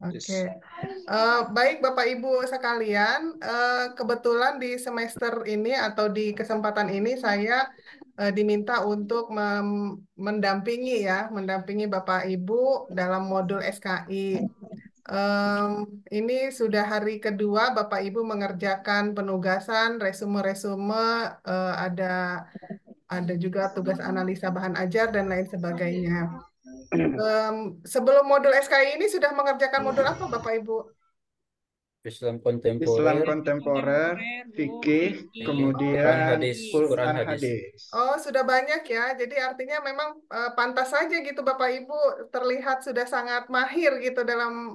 Oke. Yes. Baik Bapak Ibu sekalian, kebetulan di semester ini atau di kesempatan ini saya diminta untuk mendampingi Bapak Ibu dalam modul SKI. Em, ini sudah hari kedua Bapak Ibu mengerjakan penugasan, resume-resume, ada juga tugas analisa bahan ajar dan lain sebagainya. Sebelum modul SKI ini sudah mengerjakan modul apa Bapak Ibu? Islam Islam kontemporer, kontemporer, fikih, fikih, Quran kemudian hadis, Quran Quran hadis. hadis. Oh, sudah banyak ya. Jadi artinya memang pantas saja gitu Bapak Ibu terlihat sudah sangat mahir gitu dalam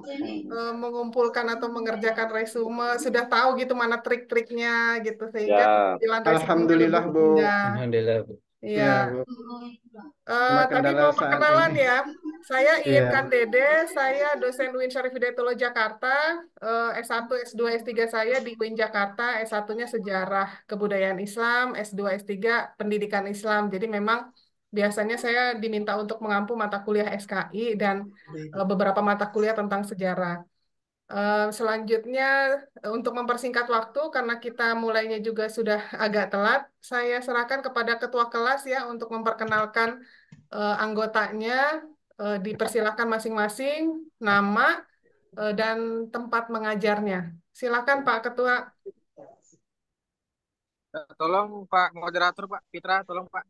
mengumpulkan atau mengerjakan resume, sudah tahu gitu mana trik-triknya gitu sehingga Ya, tampilan resumenya lebih Alhamdulillah Bu. indah. Alhamdulillah, Bu. Iya. Ya Bu. Cuma Tadi kendala mau saat perkenalan ini. ya. Saya Intan Iya. Dede, saya dosen UIN Syarif Hidayatullah Jakarta. S1, S2, S3 saya di UIN Jakarta, S1-nya Sejarah Kebudayaan Islam, S2, S3 Pendidikan Islam. Jadi memang biasanya saya diminta untuk mengampu mata kuliah SKI dan beberapa mata kuliah tentang sejarah. Selanjutnya, untuk mempersingkat waktu, karena kita mulainya juga sudah agak telat, saya serahkan kepada ketua kelas ya untuk memperkenalkan anggotanya. Dipersilakan masing-masing nama dan tempat mengajarnya. Silakan Pak Ketua. Tolong Pak Moderator, Pak Fitra, tolong Pak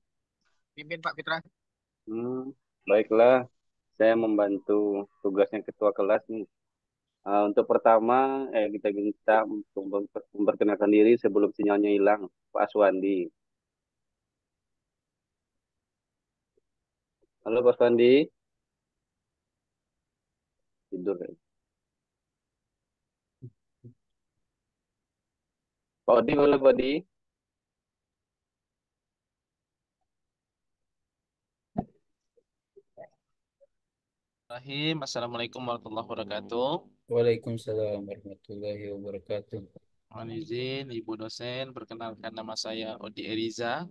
pimpin Pak Fitra. baiklah. Saya membantu tugasnya ketua kelas nih. Untuk pertama, kita minta untuk memperkenalkan diri sebelum sinyalnya hilang. Pak Aswandi. Halo Pak Aswandi. Tidur ya. Pak Odi, halo Pak Odi. Assalamualaikum warahmatullahi wabarakatuh. Waalaikumsalam warahmatullahi wabarakatuh. Mohon izin Ibu dosen, perkenalkan nama saya Odi Eriza.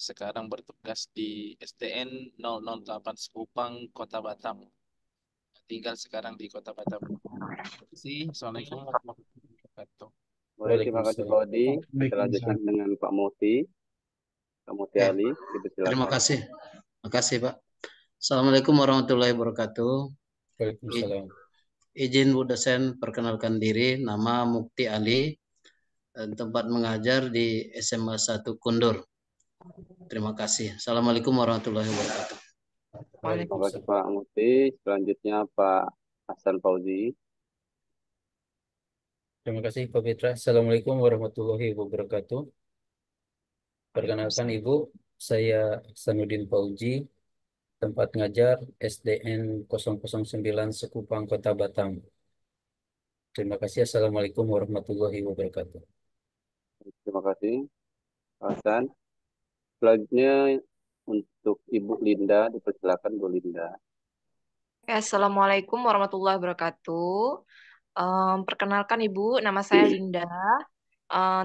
Sekarang bertugas di SDN 008 Sekupang, Kota Batam. Tinggal sekarang di Kota Batam. Terima kasih. Assalamualaikum warahmatullahi wabarakatuh. Boleh, terima kasih Pak Waalaikumsalam. Odi. Kita lanjutkan Waalaikumsalam. dengan Pak Moti. Pak Moti Ya, Ali, terima dipersilakan. kasih. Terima kasih, Pak. Assalamualaikum warahmatullahi wabarakatuh. I- Waalaikumsalam. Izin Bu dosen perkenalkan diri, nama Mukti Ali, tempat mengajar di SMA 1 Kundur. Terima kasih. Assalamualaikum warahmatullahi wabarakatuh. Terima kasih Waalaikumsalam. Pak Moti. Selanjutnya Pak Hasan Fauzi. Terima kasih Pak Fitra. Assalamualaikum warahmatullahi wabarakatuh. Perkenalkan Ibu, saya Sanudin Fauji, tempat ngajar SDN 009 Sekupang, Kota Batam. Terima kasih. Assalamualaikum warahmatullahi wabarakatuh. Terima kasih Pak Hasan. Selanjutnya untuk Ibu Linda, dipersilakan Bu Linda. Assalamualaikum warahmatullahi wabarakatuh. Perkenalkan Ibu, nama saya Linda.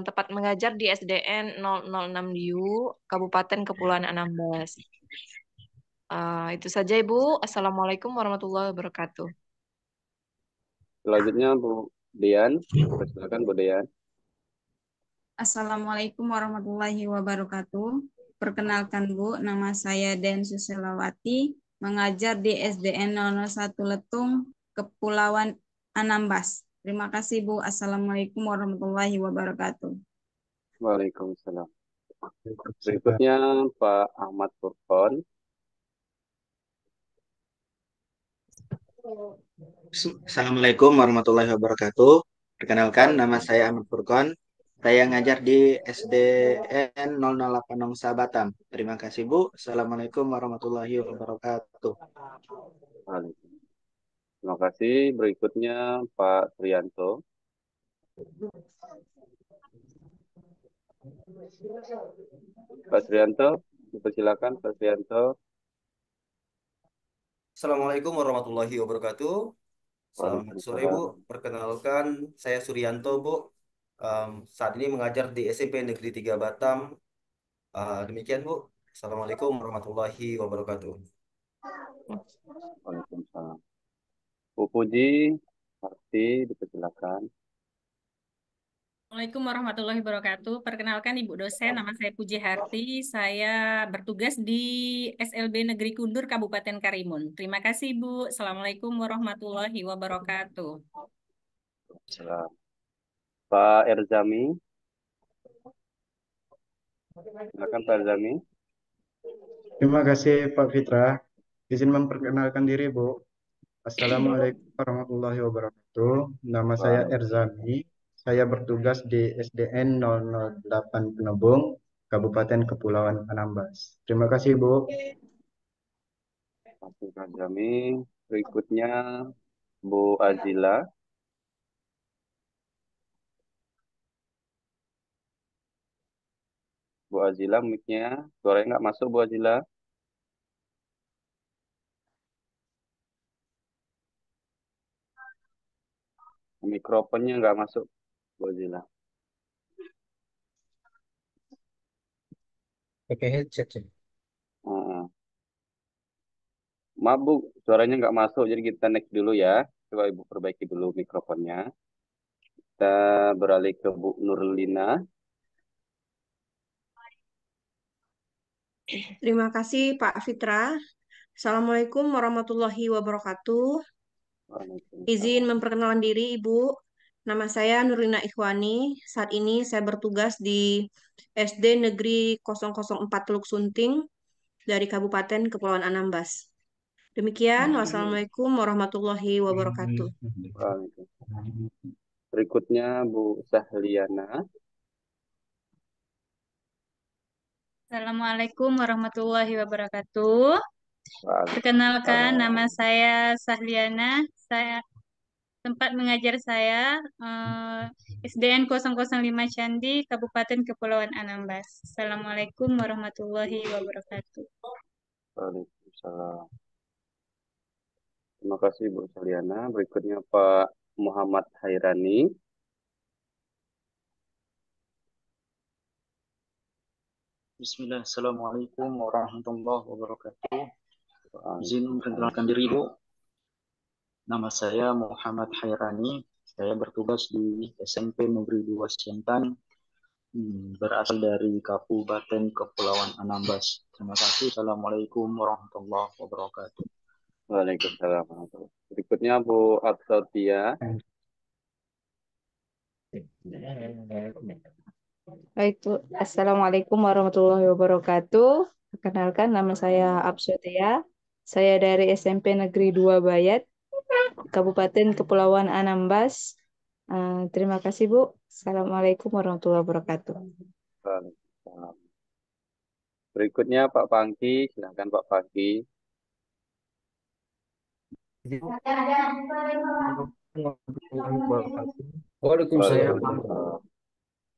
Tempat mengajar di SDN 006 Diu, Kabupaten Kepulauan Anambas. Itu saja Ibu. Assalamualaikum warahmatullahi wabarakatuh. Selanjutnya Bu Dian, dipersilakan Bu Dian. Assalamualaikum warahmatullahi wabarakatuh. Perkenalkan Bu, nama saya Den Susilawati, mengajar di SDN 001 Letung, Kepulauan Anambas. Terima kasih Bu. Assalamualaikum warahmatullahi wabarakatuh. Waalaikumsalam. Berikutnya Pak Ahmad Furqon. Assalamualaikum warahmatullahi wabarakatuh. Perkenalkan, nama saya Ahmad Furqon. Saya ngajar di SDN 008 Nongsa Batam. Terima kasih, Bu. Assalamualaikum warahmatullahi wabarakatuh. Waalaikumsalam. Terima kasih. Berikutnya Pak Trianto. Pak Trianto, dipersilakan Pak Trianto. Assalamualaikum warahmatullahi wabarakatuh. Selamat sore Bu. Waalaikumsalam. Perkenalkan, saya Suryanto Bu. Saat ini mengajar di SMP Negeri 3 Batam. Demikian Bu. Assalamualaikum warahmatullahi wabarakatuh. Waalaikumsalam. Puji, Harti, dipersilakan. Assalamualaikum warahmatullahi wabarakatuh. Perkenalkan Ibu dosen, nama saya Puji Harti. Saya bertugas di SLB Negeri Kundur, Kabupaten Karimun. Terima kasih, Bu. Assalamualaikum warahmatullahi wabarakatuh. Salam. Pak Erzami, silakan Pak Erzami. Terima kasih Pak Fitra. Izin memperkenalkan diri Bu. Assalamualaikum warahmatullahi wabarakatuh. Nama saya Erzami. Saya bertugas di SDN 008 Penebung, Kabupaten Kepulauan Anambas. Terima kasih Bu. Terima kasih Pak Erzami. Berikutnya Bu Azila. Bu Azila, mic-nya, suaranya nggak masuk Bu Azila. Mikrofonnya nggak masuk Bu Azila. Pakai headset ya. Heeh. Maaf Bu, suaranya nggak masuk, jadi kita next dulu ya. Coba Ibu perbaiki dulu mikrofonnya. Kita beralih ke Bu Nurlina. Terima kasih Pak Fitra. Assalamualaikum warahmatullahi wabarakatuh. Izin memperkenalkan diri Ibu. Nama saya Nurlina Ikhwani. Saat ini saya bertugas di SD Negeri 004 Teluk Sunting dari Kabupaten Kepulauan Anambas. Demikian, wassalamualaikum warahmatullahi wabarakatuh. Berikutnya Bu Sahliana. Assalamualaikum warahmatullahi wabarakatuh. Perkenalkan, nama saya Sahliana. Tempat mengajar saya SDN 005 Candi, Kabupaten Kepulauan Anambas. Assalamualaikum warahmatullahi wabarakatuh. Waalaikumsalam. Terima kasih Bu Sahliana. Berikutnya Pak Muhammad Hairani. Bismillah, Assalamualaikum warahmatullahi wabarakatuh. Izin memperkenalkan diri Bu. Nama saya Muhammad Hairani. Saya bertugas di SMP Negeri 2 Siantan, berasal dari Kabupaten Kepulauan Anambas. Terima kasih. Assalamualaikum warahmatullahi wabarakatuh. Waalaikumsalam warahmatullahi wabarakatuh. Berikutnya Bu Absatia. Baik, Bu. Assalamualaikum warahmatullahi wabarakatuh. Perkenalkan, nama saya Absotia. Saya dari SMP Negeri 2 Bayat, Kabupaten Kepulauan Anambas. Terima kasih, Bu. Assalamualaikum warahmatullahi wabarakatuh. Waalaikumsalam. Berikutnya Pak Pangki. Silakan Pak Pangki. Waalaikumsalam.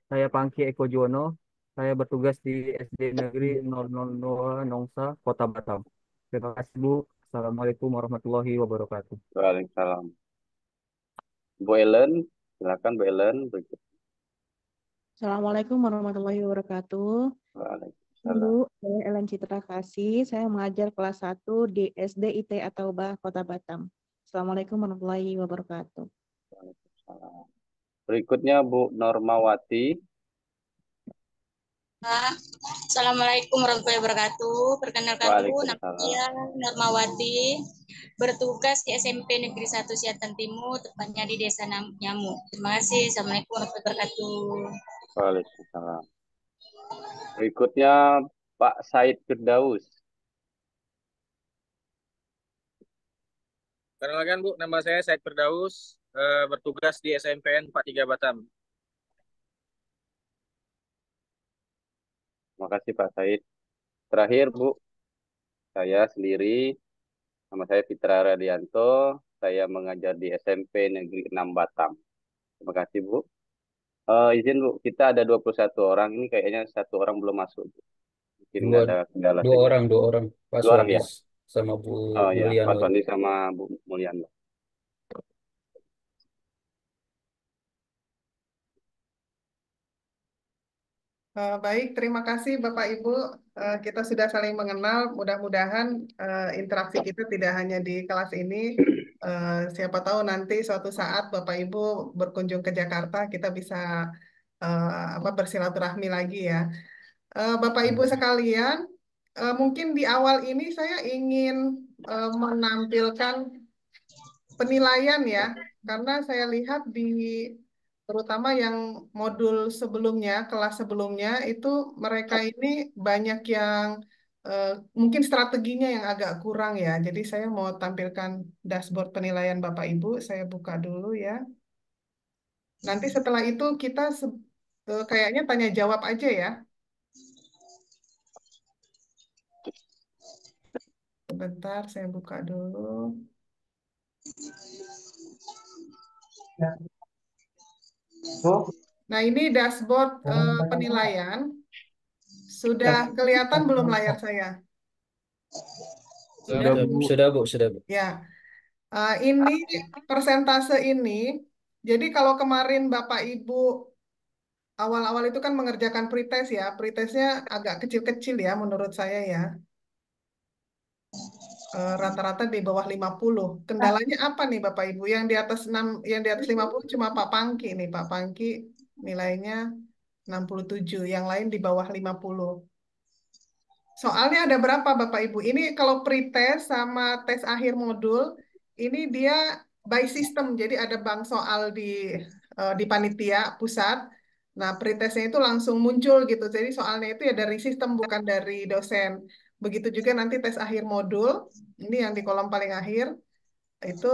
Saya Pangki Eko Juwono. Saya bertugas di SD Negeri 002 Nongsa, Kota Batam. Terima kasih Bu. Assalamualaikum warahmatullahi wabarakatuh. Waalaikumsalam. Bu Ellen, silakan Bu Ellen. Assalamualaikum warahmatullahi wabarakatuh. Waalaikumsalam. Bu, saya Ellen Citra Kasih. Saya mengajar kelas 1 di SD IT Ataubah, Kota Batam. Assalamualaikum warahmatullahi wabarakatuh. Waalaikumsalam. Berikutnya Bu Normawati. Assalamualaikum warahmatullahi wabarakatuh. Perkenalkan Bu, nama saya Normawati, bertugas di SMP Negeri 1 Siantan Timur, tepatnya di Desa Nyamu. Terima kasih. Assalamualaikum warahmatullahi wabarakatuh. Waalaikumsalam. Berikutnya Pak Said Firdaus. Perkenalkan Bu, nama saya Said Firdaus, bertugas di SMPN 43 Batam. Terima kasih Pak Said. Terakhir Bu, saya sendiri, nama saya Fitra Radianto, saya mengajar di SMP Negeri 6 Batam. Terima kasih Bu. Izin Bu, kita ada 21 orang, ini kayaknya satu orang belum masuk. Mungkin nggak ada kendala. Dua orang. Pak Dua orang ya? Suandis sama Bu Oh ya, Pak Mulyana. Suandis sama Bu Mulyana. Baik, terima kasih Bapak Ibu. Kita sudah saling mengenal. Mudah-mudahan interaksi kita tidak hanya di kelas ini, Siapa tahu nanti suatu saat Bapak Ibu berkunjung ke Jakarta, kita bisa bersilaturahmi lagi ya. Bapak Ibu sekalian, mungkin di awal ini saya ingin menampilkan penilaian ya, karena saya lihat terutama yang modul sebelumnya, kelas sebelumnya itu mereka ini banyak yang mungkin strateginya yang agak kurang ya. Jadi saya mau tampilkan dashboard penilaian Bapak Ibu, saya buka dulu ya. Nanti setelah itu kita kayaknya tanya jawab aja ya. Sebentar, saya buka dulu. Nah, ini dashboard penilaian. Sudah kelihatan belum layar saya? Sudah, Bu. Sudah, Bu. Sudah, Bu. Ya, ini persentase ini. Jadi kalau kemarin Bapak Ibu awal-awal itu kan mengerjakan pretest ya. Pretestnya agak kecil-kecil ya menurut saya ya. Rata-rata di bawah 50. Kendalanya apa nih Bapak Ibu? Yang di atas 6, yang di atas 50 cuma Pak Pangki nih. Pak Pangki nilainya 67, yang lain di bawah 50. Soalnya ada berapa Bapak Ibu? Ini kalau pretest sama tes akhir modul, ini dia by system. Jadi ada bank soal di panitia pusat. Nah, pretestnya itu langsung muncul gitu. Jadi soalnya itu ya dari sistem bukan dari dosen. Begitu juga nanti tes akhir modul. Ini yang di kolom paling akhir itu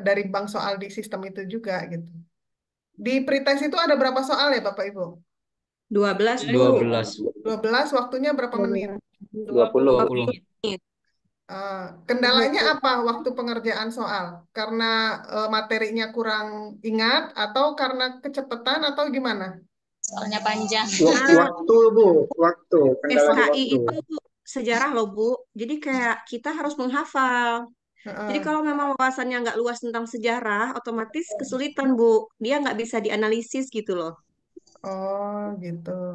dari bank soal di sistem itu juga gitu. Di pretest itu ada berapa soal ya Bapak Ibu? 12, Bu. 12. 12, waktunya berapa menit? 20. 20. Kendalanya apa waktu pengerjaan soal? Karena materinya kurang ingat atau karena kecepatan atau gimana? Soalnya panjang. Waktu, Bu, waktu. Kendala di SKI waktu. itu sejarah loh, Bu. Jadi kayak kita harus menghafal. Jadi kalau memang wawasannya nggak luas tentang sejarah, otomatis kesulitan, Bu. Dia nggak bisa dianalisis gitu loh. Oh, gitu.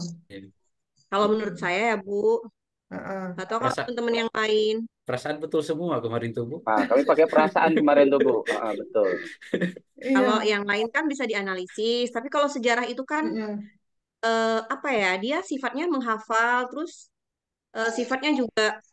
Kalau menurut saya ya, Bu. Atau kalau teman-teman yang lain. Perasaan betul semua kemarin tuh, Bu. Kami pakai perasaan kemarin tuh, Bu. Betul. Kalau yang lain kan bisa dianalisis, tapi kalau sejarah itu kan apa ya? Dia sifatnya menghafal, terus sifatnya juga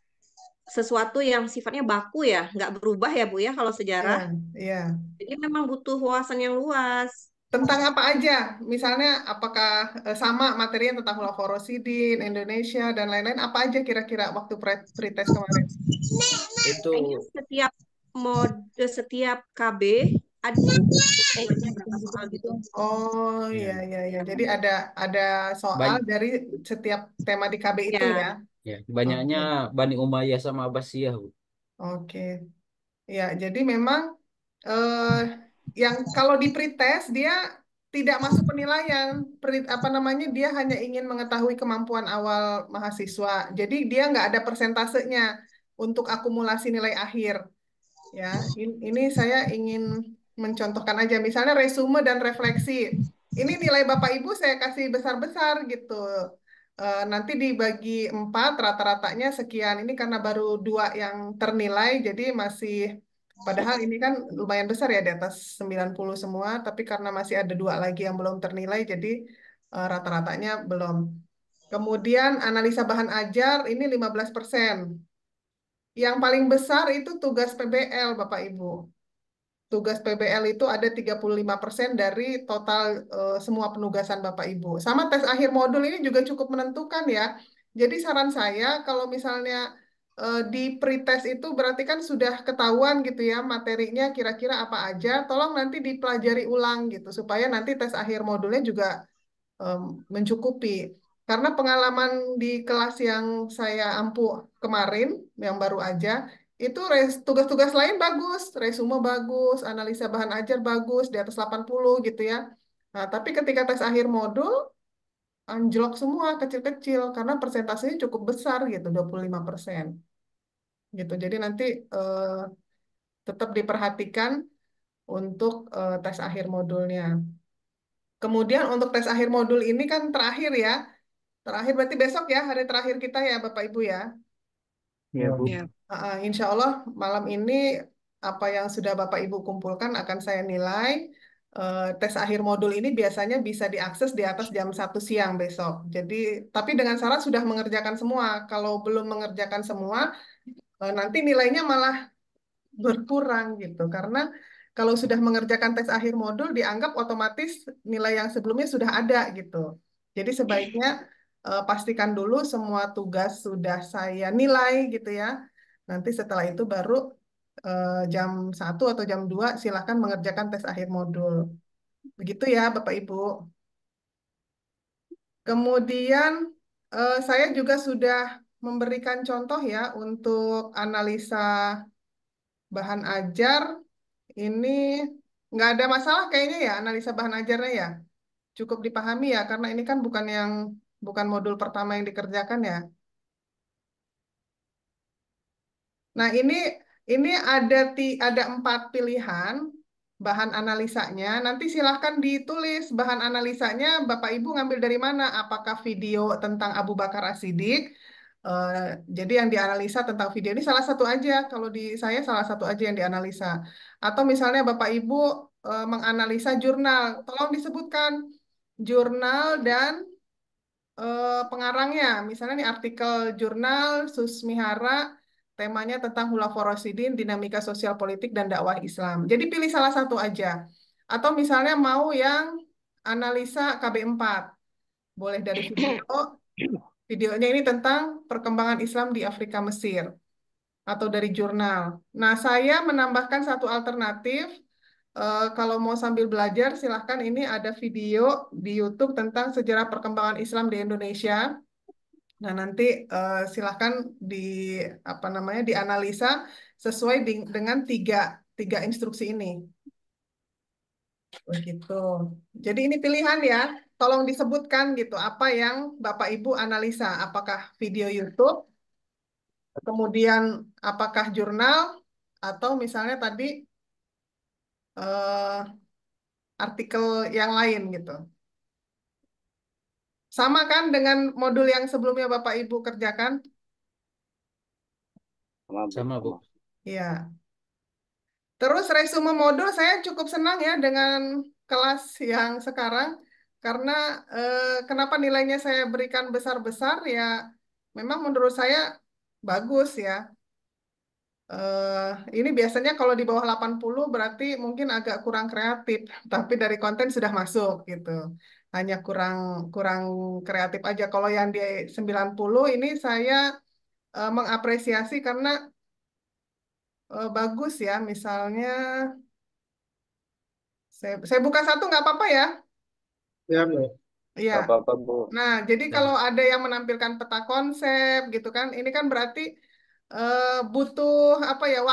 sesuatu yang sifatnya baku ya, nggak berubah ya Bu ya kalau sejarah. Iya. Jadi memang butuh wawasan yang luas. Tentang apa aja? Misalnya apakah sama materinya tentang Holocaust, Indonesia dan lain-lain? Apa aja kira-kira waktu pretest kemarin? Itu Kayaknya setiap KB ada soal gitu. Oh iya iya iya. Jadi ada soal dari setiap tema di KB itu ya. Ya, banyaknya Bani Umayyah sama Abbasiyah, Bu. Oke. Ya, jadi memang yang kalau di pretest dia tidak masuk penilaian. Apa namanya? Dia hanya ingin mengetahui kemampuan awal mahasiswa. Jadi dia nggak ada persentasenya untuk akumulasi nilai akhir. Ya, ini saya ingin mencontohkan aja. Misalnya resume dan refleksi. Ini nilai Bapak Ibu saya kasih besar-besar gitu. Nanti dibagi 4, rata-ratanya sekian. Ini karena baru 2 yang ternilai, jadi masih, padahal ini kan lumayan besar ya, di atas 90 semua, tapi karena masih ada 2 lagi yang belum ternilai, jadi rata-ratanya belum. Kemudian analisa bahan ajar, ini 15%. Yang paling besar itu tugas PBL, Bapak Ibu. Tugas PBL itu ada 35% dari total semua penugasan Bapak Ibu. Sama tes akhir modul ini juga cukup menentukan ya. Jadi saran saya kalau misalnya di pretest itu berarti kan sudah ketahuan gitu ya materinya kira-kira apa aja. Tolong nanti dipelajari ulang gitu supaya nanti tes akhir modulnya juga mencukupi. Karena pengalaman di kelas yang saya ampuh kemarin, yang baru aja, itu tugas-tugas lain bagus, resume bagus, analisa bahan ajar bagus, di atas 80 gitu ya. Nah, tapi ketika tes akhir modul, anjlok semua, kecil-kecil, karena persentasenya cukup besar gitu, 25%. Gitu. Jadi nanti tetap diperhatikan untuk tes akhir modulnya. Kemudian untuk tes akhir modul ini kan terakhir ya. Terakhir berarti besok ya, hari terakhir kita ya Bapak Ibu ya. Ya, Bu. Insya Allah malam ini apa yang sudah Bapak Ibu kumpulkan akan saya nilai. Tes akhir modul ini biasanya bisa diakses di atas jam 1 siang besok. Jadi, tapi dengan syarat sudah mengerjakan semua. Kalau belum mengerjakan semua, nanti nilainya malah berkurang gitu. Karena kalau sudah mengerjakan tes akhir modul, dianggap otomatis nilai yang sebelumnya sudah ada gitu. Jadi sebaiknya pastikan dulu semua tugas sudah saya nilai gitu ya. Nanti setelah itu baru jam 1 atau jam 2 silahkan mengerjakan tes akhir modul. Begitu ya Bapak Ibu. Kemudian saya juga sudah memberikan contoh ya untuk analisa bahan ajar. Ini nggak ada masalah kayaknya ya analisa bahan ajarnya ya. Cukup dipahami ya karena ini kan bukan modul pertama yang dikerjakan ya. Nah, ini ada 4 pilihan bahan analisanya. Nanti silahkan ditulis bahan analisanya Bapak Ibu ngambil dari mana? Apakah video tentang Abu Bakar As-Siddiq? Eh, jadi yang dianalisa tentang video ini salah satu aja. Kalau di saya salah satu aja yang dianalisa. Atau misalnya Bapak Ibu menganalisa jurnal. Tolong disebutkan jurnal dan pengarangnya. Misalnya nih artikel jurnal Susmihara, temanya tentang Khulafaur Rasyidin, dinamika sosial politik dan dakwah Islam. Jadi pilih salah satu aja. Atau misalnya mau yang analisa KB4. Boleh dari video. Videonya ini tentang perkembangan Islam di Afrika Mesir. Atau dari jurnal. Nah, saya menambahkan satu alternatif. Kalau mau sambil belajar, silahkan ini ada video di YouTube tentang sejarah perkembangan Islam di Indonesia. Nah, nanti silahkan di apa namanya dianalisa sesuai dengan tiga instruksi ini. Begitu. Jadi ini pilihan ya. Tolong disebutkan gitu apa yang Bapak Ibu analisa. Apakah video YouTube, kemudian apakah jurnal, atau misalnya tadi eh, artikel yang lain gitu. Sama kan dengan modul yang sebelumnya Bapak Ibu kerjakan? Sama, Bu. Iya. Terus resume modul saya cukup senang ya dengan kelas yang sekarang karena kenapa nilainya saya berikan besar-besar ya memang menurut saya bagus ya. Ini biasanya kalau di bawah 80 berarti mungkin agak kurang kreatif, tapi dari konten sudah masuk gitu. Hanya kurang kurang kreatif aja. Kalau yang di 90 ini saya mengapresiasi karena bagus ya. Misalnya saya buka satu nggak apa-apa ya? Ya, Bu. Iya. Apa-apa, Bu. Nah, jadi kalau ada yang menampilkan peta konsep gitu kan, ini kan berarti eh, butuh apa ya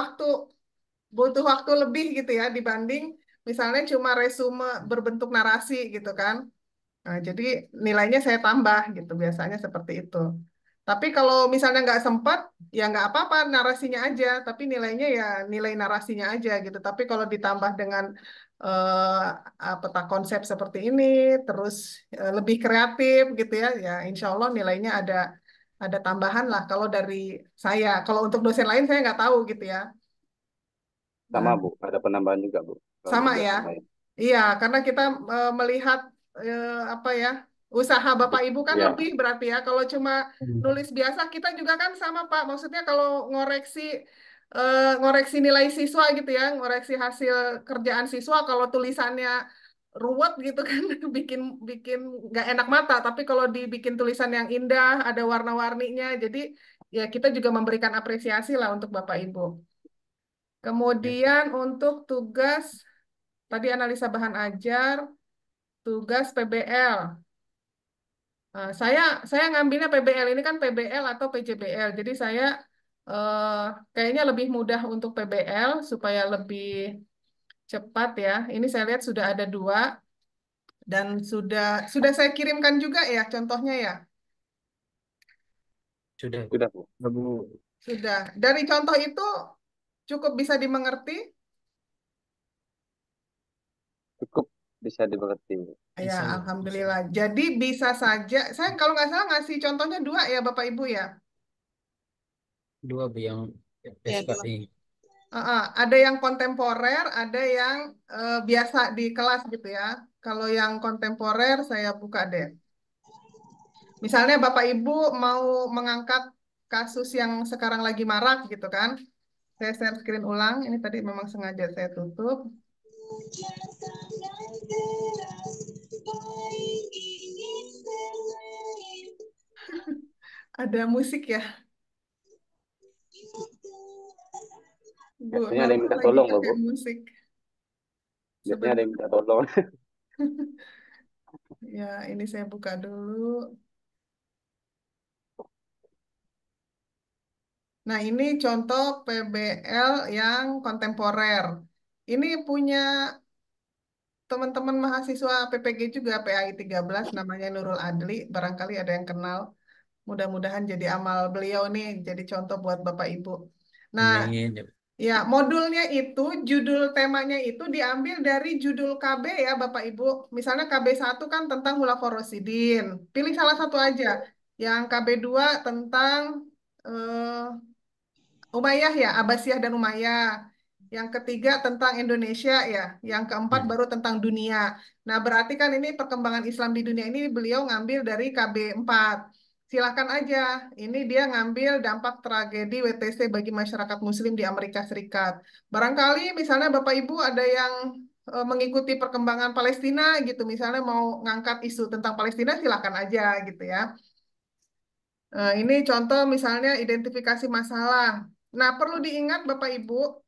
butuh waktu lebih gitu ya dibanding misalnya cuma resume berbentuk narasi gitu kan. Nah, jadi nilainya saya tambah gitu biasanya seperti itu. Tapi kalau misalnya nggak sempat, ya nggak apa-apa narasinya aja, tapi nilainya ya nilai narasinya aja gitu. Tapi kalau ditambah dengan peta konsep seperti ini, terus lebih kreatif gitu ya, ya insya Allah nilainya ada tambahan lah. Kalau dari saya, kalau untuk dosen lain saya nggak tahu gitu ya. Sama, Nah, Bu. Ada penambahan juga, Bu. Kalau sama untuk ya. dosen lain. Iya, karena kita melihat apa ya, usaha Bapak Ibu kan Ya. lebih berarti ya. Kalau cuma nulis biasa kita juga kan sama Pak. Maksudnya kalau ngoreksi nilai siswa gitu ya, ngoreksi hasil kerjaan siswa kalau tulisannya ruwet gitu kan bikin bikin nggak enak mata. Tapi kalau dibikin tulisan yang indah, ada warna-warninya, jadi ya kita juga memberikan apresiasi lah untuk Bapak Ibu. Kemudian untuk tugas tadi analisa bahan ajar, tugas PBL. Saya ngambilnya PBL ini kan PBL atau PJBL. Jadi saya eh, kayaknya lebih mudah untuk PBL supaya lebih cepat ya. Ini saya lihat sudah ada 2 dan sudah saya kirimkan juga ya contohnya ya. Sudah. Sudah, Bu. Sudah. Dari contoh itu cukup bisa dimengerti. Cukup bisa dimengerti, Bu. Ya, alhamdulillah. Jadi bisa saja. Saya kalau nggak salah ngasih contohnya 2 ya Bapak Ibu ya. 2, Bu, yang Ya, SKI. Ada yang kontemporer, ada yang biasa di kelas gitu ya. Kalau yang kontemporer saya buka deh. Misalnya Bapak Ibu mau mengangkat kasus yang sekarang lagi marak gitu kan. Saya share screen ulang. Ini tadi memang sengaja saya tutup. Ada musik ya. Bu, Biasanya ada yang Norma minta lagi tolong loh, pakai Bu. musik. Biasanya ada yang Sebentar. minta tolong. Ya, ini saya buka dulu. Nah, ini contoh PBL yang kontemporer. Ini punya teman-teman mahasiswa PPG juga, PAI 13, namanya Nurul Adli. Barangkali ada yang kenal. Mudah-mudahan jadi amal beliau nih, jadi contoh buat Bapak Ibu. Nah, Amin. ya, modulnya itu, judul temanya itu diambil dari judul KB ya Bapak Ibu. Misalnya KB 1 kan tentang Hulafarosidin. Pilih salah satu aja. Yang KB 2 tentang Umayyah ya, Abbasiyah dan Umayyah. Yang ketiga tentang Indonesia ya. Yang keempat baru tentang dunia. Nah, berarti kan ini perkembangan Islam di dunia ini beliau ngambil dari KB 4. Silakan aja. Ini dia ngambil dampak tragedi WTC bagi masyarakat Muslim di Amerika Serikat. Barangkali misalnya Bapak Ibu ada yang mengikuti perkembangan Palestina gitu. Misalnya mau ngangkat isu tentang Palestina, silakan aja gitu ya. Ini contoh misalnya identifikasi masalah. Nah, perlu diingat Bapak Ibu,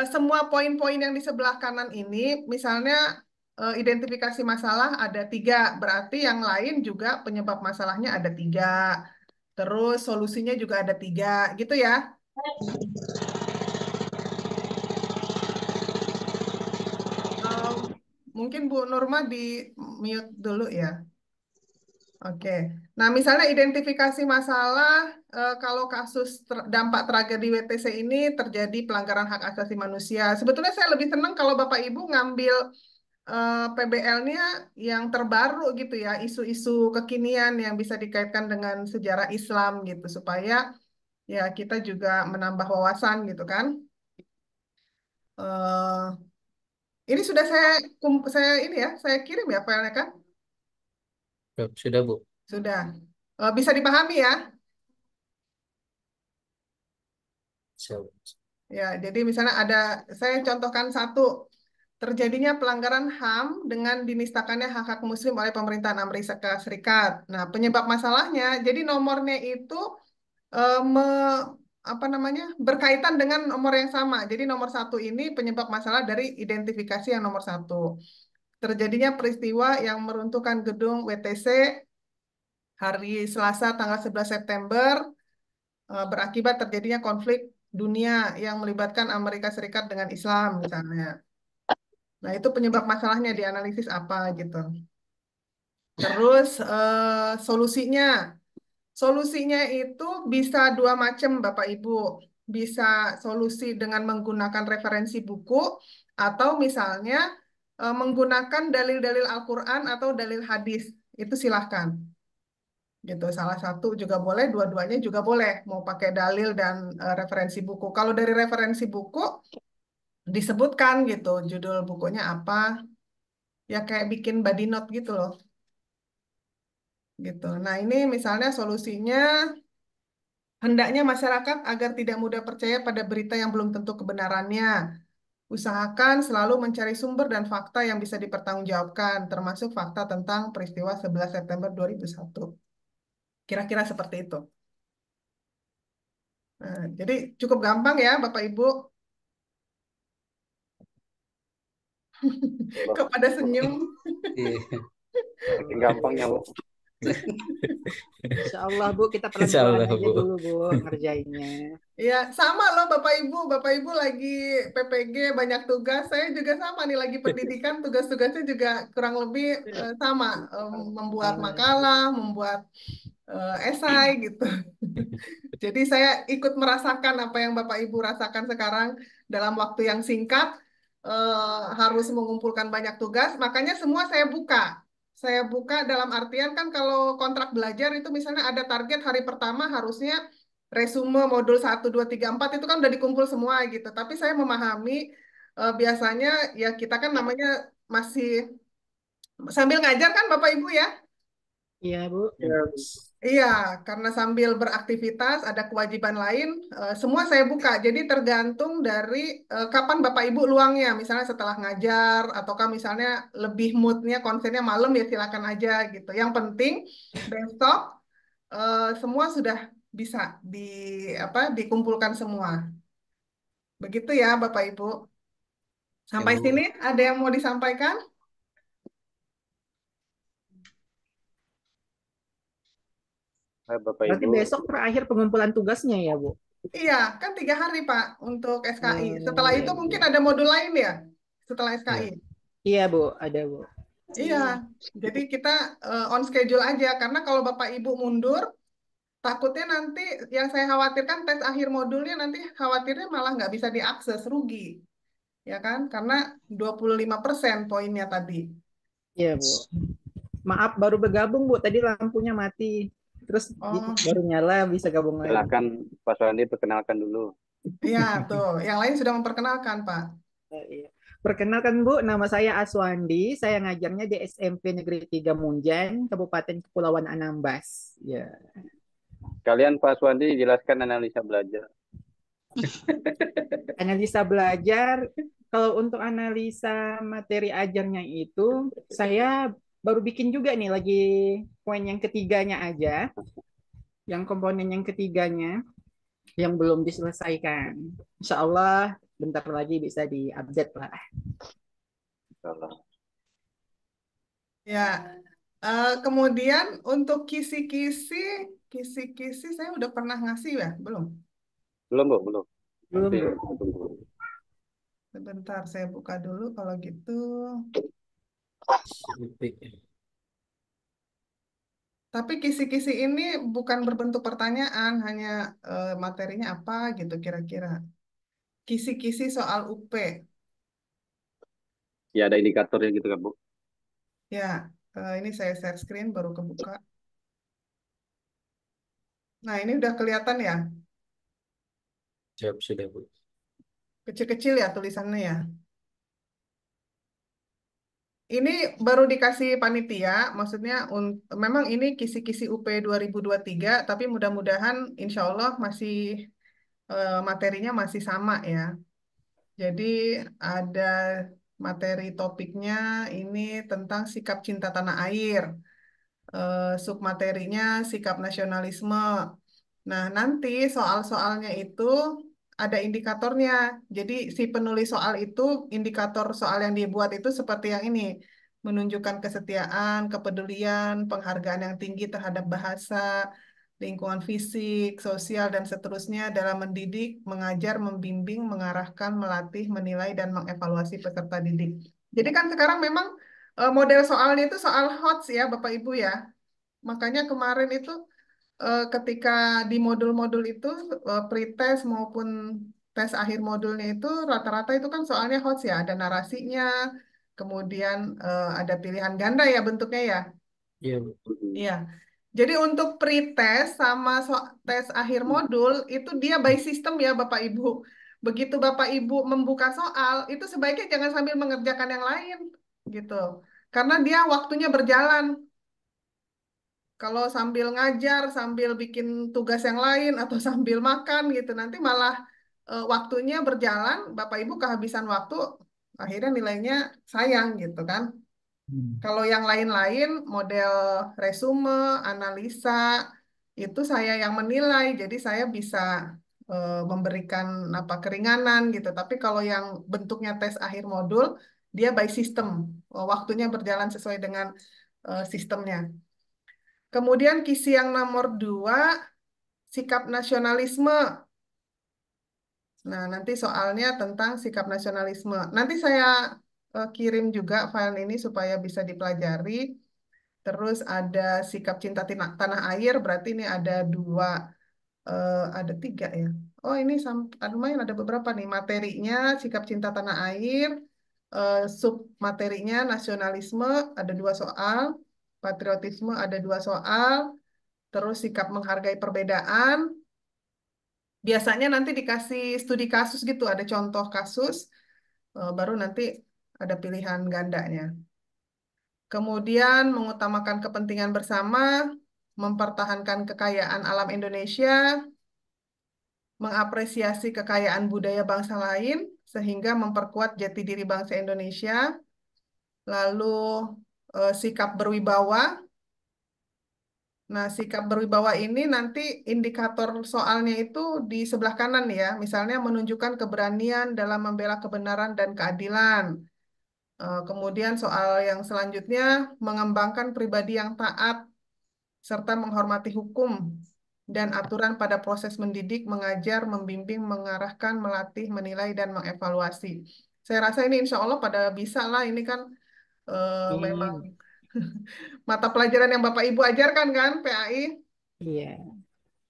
semua poin-poin yang di sebelah kanan ini, misalnya identifikasi masalah ada 3, berarti yang lain juga penyebab masalahnya ada 3. Terus solusinya juga ada 3, gitu ya. Mungkin Bu Nurma di mute dulu ya. Oke. Nah, misalnya identifikasi masalah kalau kasus dampak tragedi WTC ini terjadi pelanggaran hak asasi manusia. Sebetulnya saya lebih senang kalau Bapak Ibu ngambil PBL-nya yang terbaru gitu ya, isu-isu kekinian yang bisa dikaitkan dengan sejarah Islam gitu supaya ya kita juga menambah wawasan gitu kan. Eh, ini sudah saya ini ya, saya kirim ya filenya kan? Sudah, Bu. Sudah. Bisa dipahami ya? Ya, jadi misalnya saya contohkan satu, terjadinya pelanggaran HAM dengan dinistakannya hak-hak muslim oleh pemerintahan Amerika Serikat. Nah, penyebab masalahnya, jadi nomornya itu eh, me- apa namanya berkaitan dengan nomor yang sama. Jadi nomor 1 ini penyebab masalah dari identifikasi yang nomor 1. Terjadinya peristiwa yang meruntuhkan gedung WTC hari Selasa tanggal 11 September berakibat terjadinya konflik dunia yang melibatkan Amerika Serikat dengan Islam misalnya. Nah, itu penyebab masalahnya dianalisis apa gitu. Terus solusinya. Solusinya itu bisa 2 macam Bapak Ibu. Bisa solusi dengan menggunakan referensi buku atau misalnya menggunakan dalil-dalil Al-Quran atau dalil hadis. Itu silahkan. Gitu, salah satu juga boleh, dua-duanya juga boleh. Mau pakai dalil dan referensi buku. Kalau dari referensi buku disebutkan gitu, judul bukunya apa. Ya kayak bikin body note gitu loh. Gitu. Nah, ini misalnya solusinya hendaknya masyarakat agar tidak mudah percaya pada berita yang belum tentu kebenarannya. Usahakan selalu mencari sumber dan fakta yang bisa dipertanggungjawabkan, termasuk fakta tentang peristiwa 11 September 2001. Kira-kira seperti itu. Nah, jadi cukup gampang ya, Bapak Ibu. Kok pada senyum? Saking gampangnya, Bu. Insya Allah Bu, kita Insya pelan-pelan Allah, aja Bu. dulu Bu ngerjainnya. Ya, sama loh Bapak Ibu. Bapak Ibu lagi PPG banyak tugas. Saya juga sama nih lagi pendidikan, tugas-tugasnya juga kurang lebih sama. Membuat makalah, membuat esai gitu. Jadi saya ikut merasakan apa yang Bapak Ibu rasakan sekarang dalam waktu yang singkat, harus mengumpulkan banyak tugas. Makanya semua saya buka. Saya buka dalam artian kan kalau kontrak belajar itu misalnya ada target hari pertama harusnya resume modul 1, 2, 3, 4 itu kan udah dikumpul semua gitu. Tapi saya memahami biasanya ya kita kan namanya masih sambil ngajar kan Bapak Ibu ya? Iya, Bu. Iya, karena sambil beraktivitas ada kewajiban lain, semua saya buka. Jadi tergantung dari kapan Bapak Ibu luangnya, misalnya setelah ngajar, ataukah misalnya lebih moodnya, konsennya malam ya silakan aja gitu. Yang penting besok semua sudah bisa di apa dikumpulkan semua. Begitu ya Bapak Ibu. Sampai Bu. sini ada yang mau disampaikan? Bapak Berarti Ibu, besok terakhir pengumpulan tugasnya ya, Bu? Iya, kan 3 hari Pak untuk SKI. Setelah Iya, itu Bu. mungkin ada modul lain ya, setelah SKI. Iya, Bu. Ada, Bu. Iya, jadi kita on schedule aja karena kalau Bapak Ibu mundur, takutnya nanti yang saya khawatirkan tes akhir modulnya nanti khawatirnya malah nggak bisa diakses, rugi. Ya kan? Karena 25% poinnya tadi. Iya, Bu. Maaf, baru bergabung, Bu. Tadi lampunya mati. Terus Oh, baru nyala, bisa gabung lagi. silakan Pak Suwandi perkenalkan dulu. iya tuh. Yang lain sudah memperkenalkan, Pak. Iya. Perkenalkan Bu, nama saya Aswandi. Saya ngajarnya di SMP Negeri 3 Munjan, Kabupaten Kepulauan Anambas. Ya. Kalian Pak Suwandi jelaskan analisa belajar. Analisa belajar, kalau untuk analisa materi ajarnya itu, saya baru bikin juga nih, lagi poin yang ketiganya aja, yang komponen yang ketiganya, yang belum diselesaikan. Insya Allah bentar lagi bisa diupdate lah. Ya, kemudian untuk kisi-kisi saya udah pernah ngasih ya, belum? Belum, Bu, belum. Belum, Nanti Bu. kita tunggu. Sebentar, saya buka dulu kalau gitu. Tapi kisi-kisi ini bukan berbentuk pertanyaan, hanya materinya apa gitu kira-kira. Kisi-kisi soal UP. Ya ada indikatornya gitu kan, Bu. Ya, ini saya share screen baru kebuka. Nah, ini udah kelihatan ya, Siap, sudah, Bu. kecil-kecil ya tulisannya ya. Ini baru dikasih panitia, maksudnya memang ini kisi-kisi UP 2023, tapi mudah-mudahan insya Allah masih materinya masih sama ya. Jadi ada materi topiknya ini tentang sikap cinta tanah air, submaterinya sikap nasionalisme. Nah, nanti soal-soalnya itu ada indikatornya. Jadi si penulis soal itu, indikator soal yang dibuat itu seperti yang ini. Menunjukkan kesetiaan, kepedulian, penghargaan yang tinggi terhadap bahasa, lingkungan fisik, sosial, dan seterusnya dalam mendidik, mengajar, membimbing, mengarahkan, melatih, menilai, dan mengevaluasi peserta didik. Jadi kan sekarang memang model soalnya itu soal HOTS ya Bapak Ibu ya. Makanya kemarin itu ketika di modul-modul itu pretest maupun tes akhir modulnya itu rata-rata itu kan soalnya HOTS ya, ada narasinya, kemudian ada pilihan ganda ya bentuknya ya. Iya, Bu. Iya. Jadi untuk pretest sama tes akhir modul itu dia by system ya Bapak Ibu. Begitu Bapak Ibu membuka soal itu sebaiknya jangan sambil mengerjakan yang lain gitu. Karena dia waktunya berjalan. Kalau sambil ngajar, sambil bikin tugas yang lain, atau sambil makan gitu, nanti malah waktunya berjalan, Bapak Ibu kehabisan waktu, akhirnya nilainya sayang gitu kan. Kalau yang lain-lain, model resume, analisa, itu saya yang menilai, jadi saya bisa memberikan apa keringanan gitu. Tapi kalau yang bentuknya tes akhir modul, dia by system, waktunya berjalan sesuai dengan sistemnya. Kemudian kisi yang nomor 2, sikap nasionalisme. Nah, nanti soalnya tentang sikap nasionalisme. Nanti saya kirim juga file ini supaya bisa dipelajari. Terus ada sikap cinta tanah air, berarti ini ada 3 ya. Oh, ini lumayan ada beberapa nih. Materinya sikap cinta tanah air, sub materinya nasionalisme ada 2 soal, patriotisme ada 2 soal, terus sikap menghargai perbedaan, Biasanya nanti dikasih studi kasus gitu, ada contoh kasus, baru nanti ada pilihan gandanya. Kemudian mengutamakan kepentingan bersama, mempertahankan kekayaan alam Indonesia, mengapresiasi kekayaan budaya bangsa lain, sehingga memperkuat jati diri bangsa Indonesia, lalu sikap berwibawa. Nah, sikap berwibawa ini nanti indikator soalnya itu di sebelah kanan ya, misalnya menunjukkan keberanian dalam membela kebenaran dan keadilan. Kemudian soal yang selanjutnya, mengembangkan pribadi yang taat serta menghormati hukum dan aturan pada proses mendidik, mengajar, membimbing, mengarahkan, melatih, menilai, dan mengevaluasi. Saya rasa ini insya Allah pada bisa lah, ini kan memang Amin. mata pelajaran yang Bapak Ibu ajarkan kan, PAI? Iya.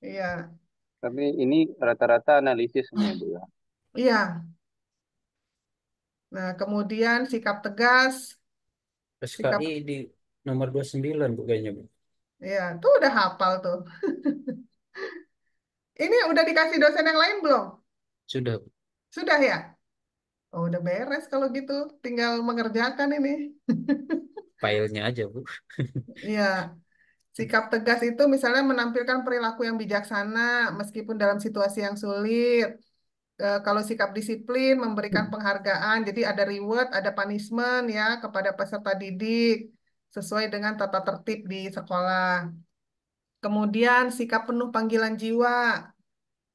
Iya, Tapi ini rata-rata analisis semua, Bu ya. iya. Nah, kemudian sikap tegas, sikap, SKI di nomor 29 Bu kayaknya Bu. ya, tuh udah hafal tuh. Ini udah dikasih dosen yang lain belum? Sudah Bu. Sudah ya? Oh, udah beres kalau gitu. Tinggal mengerjakan ini. Filenya aja Bu. Iya, sikap tegas itu misalnya menampilkan perilaku yang bijaksana meskipun dalam situasi yang sulit. Kalau sikap disiplin, memberikan penghargaan, jadi ada reward, ada punishment ya kepada peserta didik sesuai dengan tata tertib di sekolah. Kemudian sikap penuh panggilan jiwa,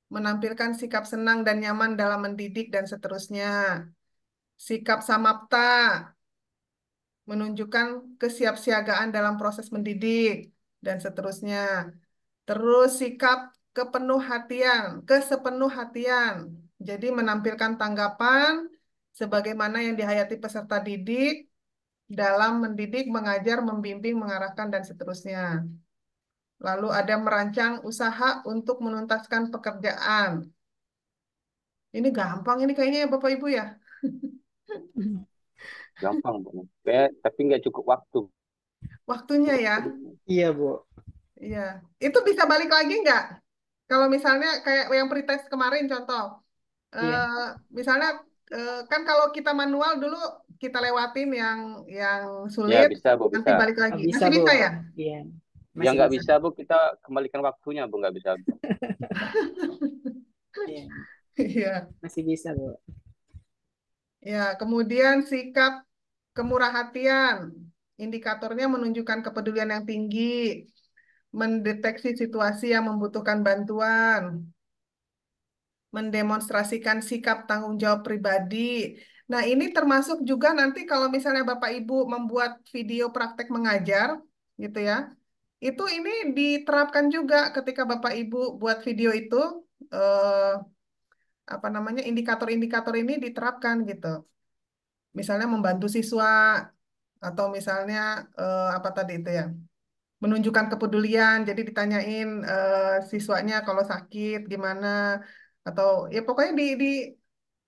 menampilkan sikap senang dan nyaman dalam mendidik dan seterusnya. Sikap samapta, menunjukkan kesiapsiagaan dalam proses mendidik dan seterusnya. Terus sikap kesepenuh hatian. Jadi menampilkan tanggapan sebagaimana yang dihayati peserta didik dalam mendidik, mengajar, membimbing, mengarahkan, dan seterusnya. Lalu ada merancang usaha untuk menuntaskan pekerjaan. Ini gampang ini kayaknya ya Bapak Ibu ya. Gampang, Bu. Tapi nggak cukup waktu. Waktunya ya. Iya, Bu. Iya. Itu bisa balik lagi nggak? Kalau misalnya kayak yang pretest kemarin contoh. Iya. Misalnya kan kalau kita manual dulu kita lewatin yang Ya, sulit, bisa, Bu, nanti bisa. balik lagi. Bisa, Masih Bu. bisa ya? Iya. Yang Masih nggak bisa. bisa, Bu, kita kembalikan waktunya, Bu. Nggak bisa. Iya. Iya. Masih bisa, Bu. Ya, kemudian sikap kemurah hatian. Indikatornya menunjukkan kepedulian yang tinggi, mendeteksi situasi yang membutuhkan bantuan, mendemonstrasikan sikap tanggung jawab pribadi. Nah, ini termasuk juga nanti kalau misalnya Bapak Ibu membuat video praktek mengajar, gitu ya, itu ini diterapkan juga ketika Bapak Ibu buat video itu, eh, apa namanya, indikator-indikator ini diterapkan gitu. Misalnya membantu siswa, atau misalnya apa tadi itu ya, menunjukkan kepedulian, jadi ditanyain siswanya kalau sakit gimana, atau ya pokoknya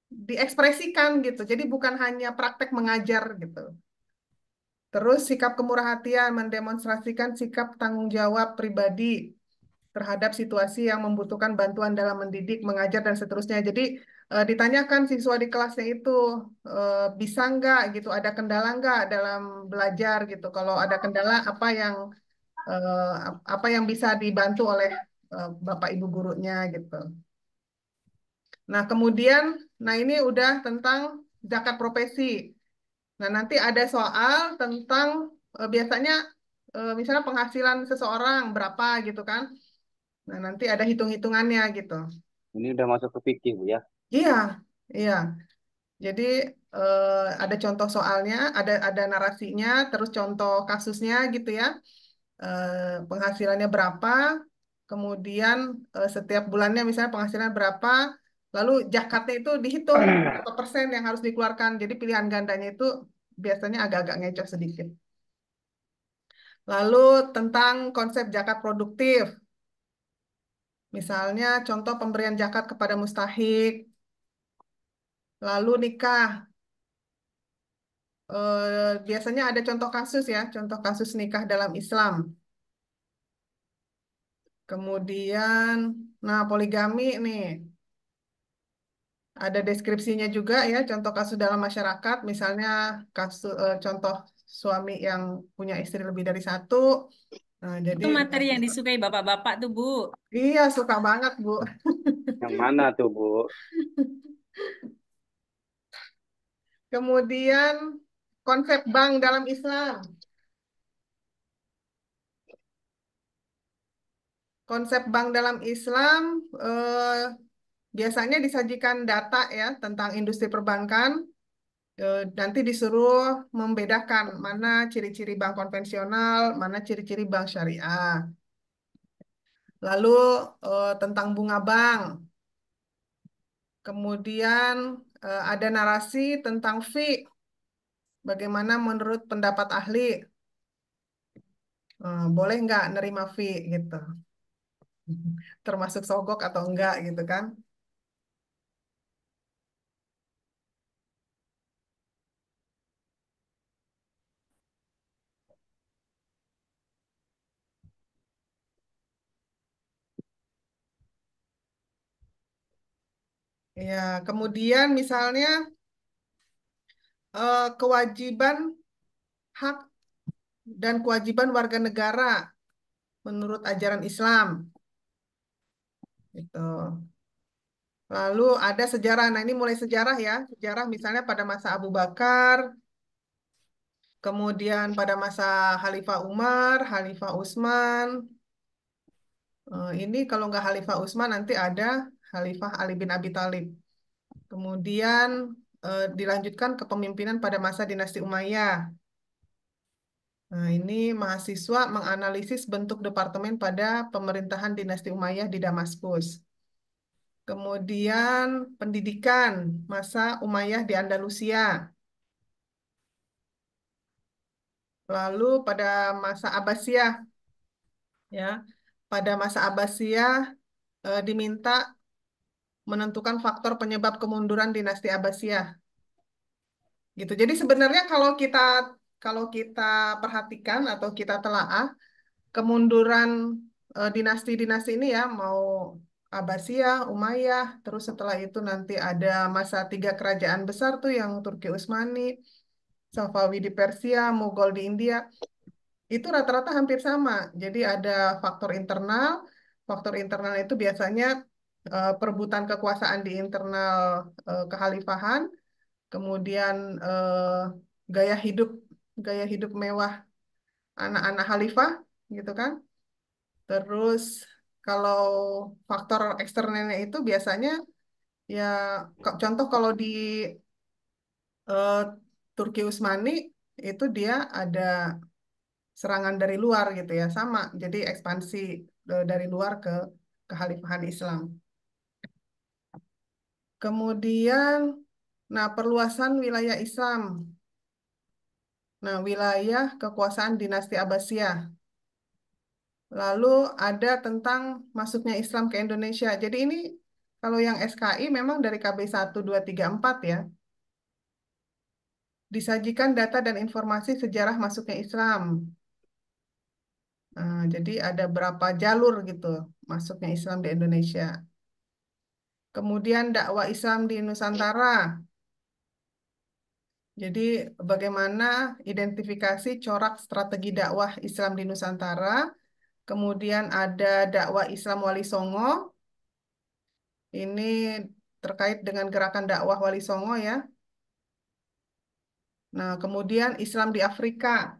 diekspresikan gitu. Jadi bukan hanya praktek mengajar gitu. Terus sikap kemurah hatian mendemonstrasikan sikap tanggung jawab pribadi terhadap situasi yang membutuhkan bantuan dalam mendidik, mengajar dan seterusnya. Jadi ditanyakan siswa di kelasnya itu bisa nggak gitu, ada kendala nggak dalam belajar gitu. Kalau ada kendala eh, apa yang bisa dibantu oleh Bapak Ibu gurunya gitu. Nah, kemudian, nah ini udah tentang zakat profesi. Nah, nanti ada soal tentang biasanya misalnya penghasilan seseorang berapa gitu kan. Nah, nanti ada hitung-hitungannya gitu. Ini udah masuk ke fikih, Bu ya. Iya, iya. Jadi ada contoh soalnya, ada narasinya, terus contoh kasusnya gitu ya. Penghasilannya berapa, kemudian setiap bulannya misalnya penghasilan berapa, lalu zakatnya itu dihitung berapa persen yang harus dikeluarkan. Jadi pilihan gandanya itu biasanya agak-agak ngecoh sedikit. Lalu tentang konsep zakat produktif, misalnya contoh pemberian zakat kepada mustahik, lalu nikah. Biasanya ada contoh kasus ya, contoh kasus nikah dalam Islam. Kemudian, nah poligami nih, ada deskripsinya juga ya, contoh kasus dalam masyarakat, misalnya contoh suami yang punya istri lebih dari satu. Nah, jadi Itu materi yang disukai bapak-bapak tuh, Bu. iya suka banget Bu. Yang mana tuh, Bu? Kemudian konsep bank dalam Islam. Konsep bank dalam Islam biasanya disajikan data ya tentang industri perbankan. Nanti disuruh membedakan mana ciri-ciri bank konvensional, mana ciri-ciri bank syariah. Lalu tentang bunga bank. Kemudian ada narasi tentang fee. Bagaimana menurut pendapat ahli? Boleh nggak nerima fee gitu? Termasuk sogok atau enggak gitu kan? Ya, kemudian misalnya kewajiban hak dan kewajiban warga negara menurut ajaran Islam. Gitu. Lalu ada sejarah. Nah, ini mulai sejarah ya. Sejarah misalnya pada masa Abu Bakar, kemudian pada masa Khalifah Umar, Khalifah Utsman. Ini kalau nggak Khalifah Utsman nanti ada Khalifah Ali bin Abi Thalib. Kemudian dilanjutkan kepemimpinan pada masa dinasti Umayyah. Nah, ini mahasiswa menganalisis bentuk departemen pada pemerintahan dinasti Umayyah di Damaskus. Kemudian pendidikan masa Umayyah di Andalusia. Lalu pada masa Abbasiyah, ya, pada masa Abbasiyah diminta menentukan faktor penyebab kemunduran dinasti Abbasiyah. Gitu. Jadi sebenarnya kalau kita perhatikan atau kita telaah kemunduran dinasti-dinasti ini ya, mau Abbasiyah, Umayyah, terus setelah itu nanti ada masa 3 kerajaan besar tuh yang Turki Utsmani, Safawi di Persia, Mughal di India, itu rata-rata hampir sama. Jadi ada faktor internal itu biasanya perebutan kekuasaan di internal kekhalifahan, kemudian gaya hidup gaya hidup mewah anak-anak khalifah, gitu kan. Terus kalau faktor eksternalnya itu biasanya ya contoh kalau di eh, Turki Utsmani itu dia ada serangan dari luar gitu ya, sama. Jadi ekspansi dari luar ke kekhalifahan Islam. Kemudian nah perluasan wilayah Islam. Nah, wilayah kekuasaan dinasti Abbasiyah. Lalu ada tentang masuknya Islam ke Indonesia. Jadi ini kalau yang SKI memang dari KB 1, 2, 3, 4 ya. Disajikan data dan informasi sejarah masuknya Islam. Nah, jadi ada berapa jalur gitu masuknya Islam di Indonesia. Kemudian dakwah Islam di Nusantara. Jadi bagaimana identifikasi corak strategi dakwah Islam di Nusantara. Kemudian ada dakwah Islam Wali Songo. Ini terkait dengan gerakan dakwah Wali Songo ya. Nah, kemudian Islam di Afrika.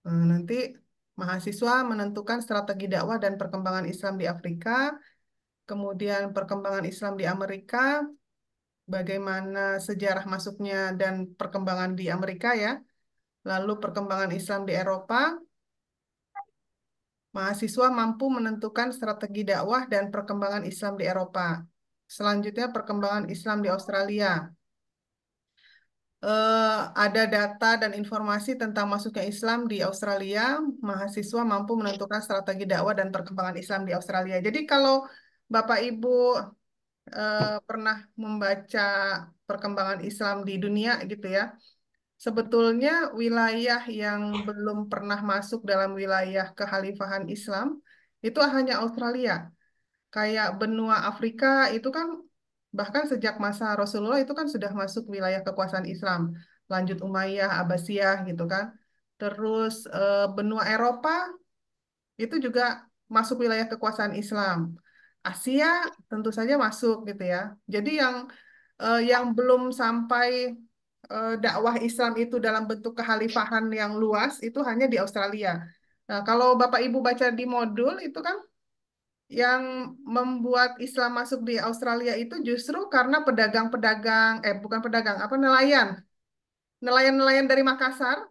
Nah, nanti mahasiswa menentukan strategi dakwah dan perkembangan Islam di Afrika, kemudian perkembangan Islam di Amerika, bagaimana sejarah masuknya dan perkembangan di Amerika ya, lalu perkembangan Islam di Eropa. Mahasiswa mampu menentukan strategi dakwah dan perkembangan Islam di Eropa. Selanjutnya perkembangan Islam di Australia. Ada data dan informasi tentang masuknya Islam di Australia, mahasiswa mampu menentukan strategi dakwah dan perkembangan Islam di Australia. Jadi kalau Bapak Ibu pernah membaca perkembangan Islam di dunia gitu ya, sebetulnya wilayah yang belum pernah masuk dalam wilayah kekhalifahan Islam itu hanya Australia. Kayak benua Afrika itu kan bahkan sejak masa Rasulullah itu kan sudah masuk wilayah kekuasaan Islam. Lanjut Umayyah, Abbasiyah gitu kan. Terus benua Eropa itu juga masuk wilayah kekuasaan Islam. Asia tentu saja masuk gitu ya. Jadi yang belum sampai dakwah Islam itu dalam bentuk kekhalifahan yang luas itu hanya di Australia. Nah, kalau Bapak Ibu baca di modul itu kan yang membuat Islam masuk di Australia itu justru karena pedagang-pedagang, bukan pedagang, apa nelayan. Nelayan-nelayan dari Makassar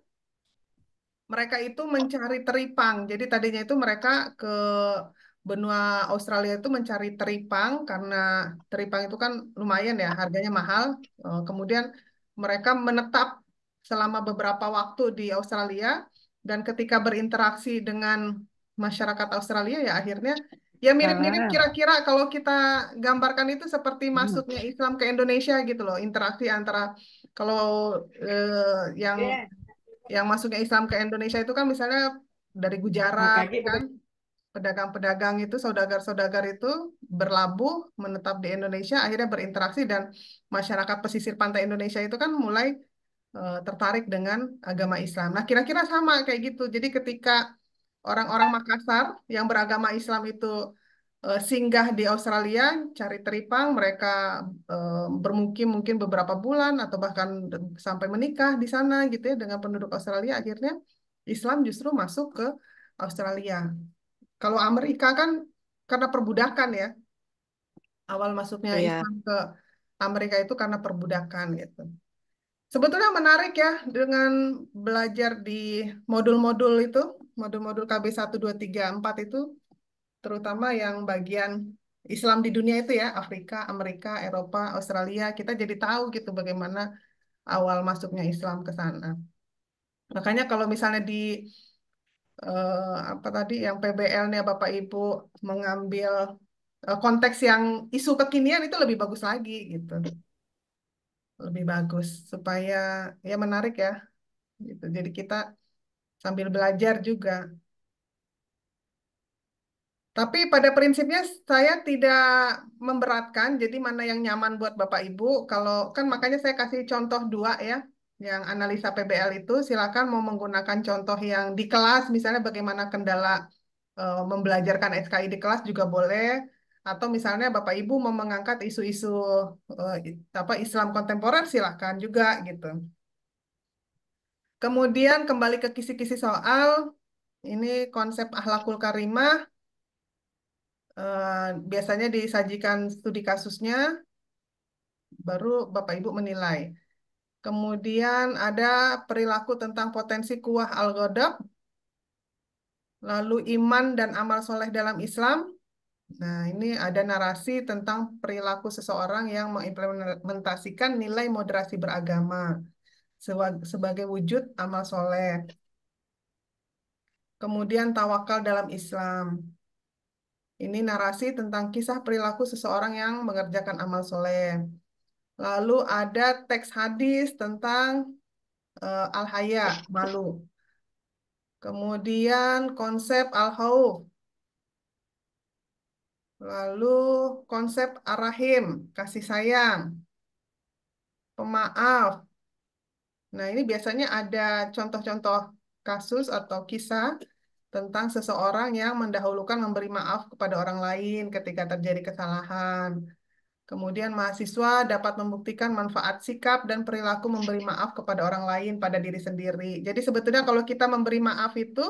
mereka itu mencari teripang. Jadi tadinya itu mereka ke benua Australia itu mencari teripang karena teripang itu kan lumayan ya, harganya mahal. Kemudian mereka menetap selama beberapa waktu di Australia dan ketika berinteraksi dengan masyarakat Australia ya akhirnya ya mirip-mirip Salam. kira-kira kalau kita gambarkan itu seperti masuknya Islam ke Indonesia gitu loh, interaksi antara kalau yang masuknya Islam ke Indonesia itu kan misalnya dari Gujarat Kaki kan pedagang-pedagang itu saudagar-saudagar itu berlabuh menetap di Indonesia akhirnya berinteraksi dan masyarakat pesisir pantai Indonesia itu kan mulai tertarik dengan agama Islam. Nah, kira-kira sama kayak gitu. Jadi ketika orang-orang Makassar yang beragama Islam itu singgah di Australia, cari teripang, mereka bermukim mungkin beberapa bulan atau bahkan sampai menikah di sana gitu ya dengan penduduk Australia. Akhirnya Islam justru masuk ke Australia. Kalau Amerika kan karena perbudakan ya, awal masuknya Iya. Islam ke Amerika itu karena perbudakan gitu. Sebetulnya menarik ya dengan belajar di modul-modul itu, modul-modul KB 1, 2, 3, 4 itu, terutama yang bagian Islam di dunia itu ya, Afrika, Amerika, Eropa, Australia, kita jadi tahu gitu bagaimana awal masuknya Islam ke sana. Makanya kalau misalnya di apa tadi yang PBL-nya Bapak Ibu mengambil konteks yang isu kekinian itu lebih bagus lagi gitu. Lebih bagus supaya ya menarik ya gitu. Jadi kita sambil belajar juga. Tapi pada prinsipnya saya tidak memberatkan, jadi mana yang nyaman buat Bapak Ibu. Kalau kan makanya saya kasih contoh dua ya, yang analisa PBL itu silakan mau menggunakan contoh yang di kelas, misalnya bagaimana kendala membelajarkan SKI di kelas juga boleh. Atau misalnya Bapak Ibu mau mengangkat isu-isu apa Islam kontemporer silakan juga gitu. Kemudian kembali ke kisi-kisi soal, ini konsep akhlakul karimah. Biasanya disajikan studi kasusnya, baru Bapak Ibu menilai. Kemudian ada perilaku tentang potensi kuah al-ghadab, lalu iman dan amal soleh dalam Islam. Nah, ini ada narasi tentang perilaku seseorang yang mengimplementasikan nilai moderasi beragama sebagai wujud amal soleh. Kemudian tawakal dalam Islam. Ini narasi tentang kisah perilaku seseorang yang mengerjakan amal soleh. Lalu ada teks hadis tentang al-haya, malu. Kemudian konsep al-khauf. Lalu konsep ar-rahim, kasih sayang, pemaaf. Nah, ini biasanya ada contoh-contoh kasus atau kisah tentang seseorang yang mendahulukan memberi maaf kepada orang lain ketika terjadi kesalahan. Kemudian mahasiswa dapat membuktikan manfaat sikap dan perilaku memberi maaf kepada orang lain pada diri sendiri. Jadi sebetulnya kalau kita memberi maaf itu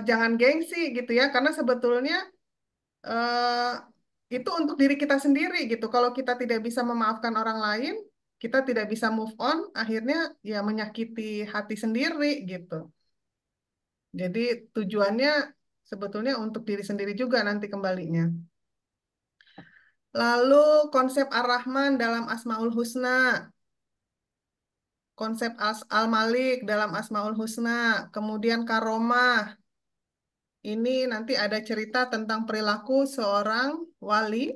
jangan gengsi gitu ya, karena sebetulnya eh, itu untuk diri kita sendiri gitu. Kalau kita tidak bisa memaafkan orang lain, kita tidak bisa move on, akhirnya ya menyakiti hati sendiri gitu. Jadi tujuannya sebetulnya untuk diri sendiri juga nanti kembalinya. Lalu konsep Ar-Rahman dalam Asmaul Husna, konsep Al-Malik dalam Asmaul Husna, kemudian Karomah. Ini nanti ada cerita tentang perilaku seorang wali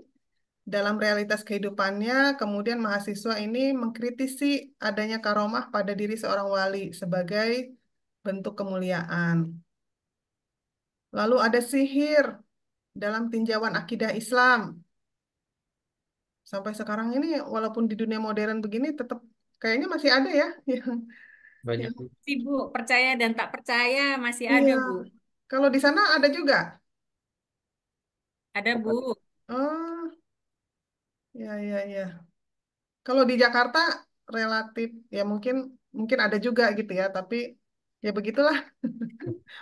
dalam realitas kehidupannya, kemudian mahasiswa ini mengkritisi adanya karomah pada diri seorang wali sebagai bentuk kemuliaan. Lalu ada sihir dalam tinjauan akidah Islam. Sampai sekarang ini, walaupun di dunia modern begini, tetap kayaknya masih ada ya. Banyak. Yang, Sih, Bu, percaya dan tak percaya masih ada, iya. Bu. Kalau di sana ada juga. Ada, Bu. Oh, ya, ya, ya. Kalau di Jakarta relatif ya mungkin mungkin ada juga gitu ya, tapi ya begitulah.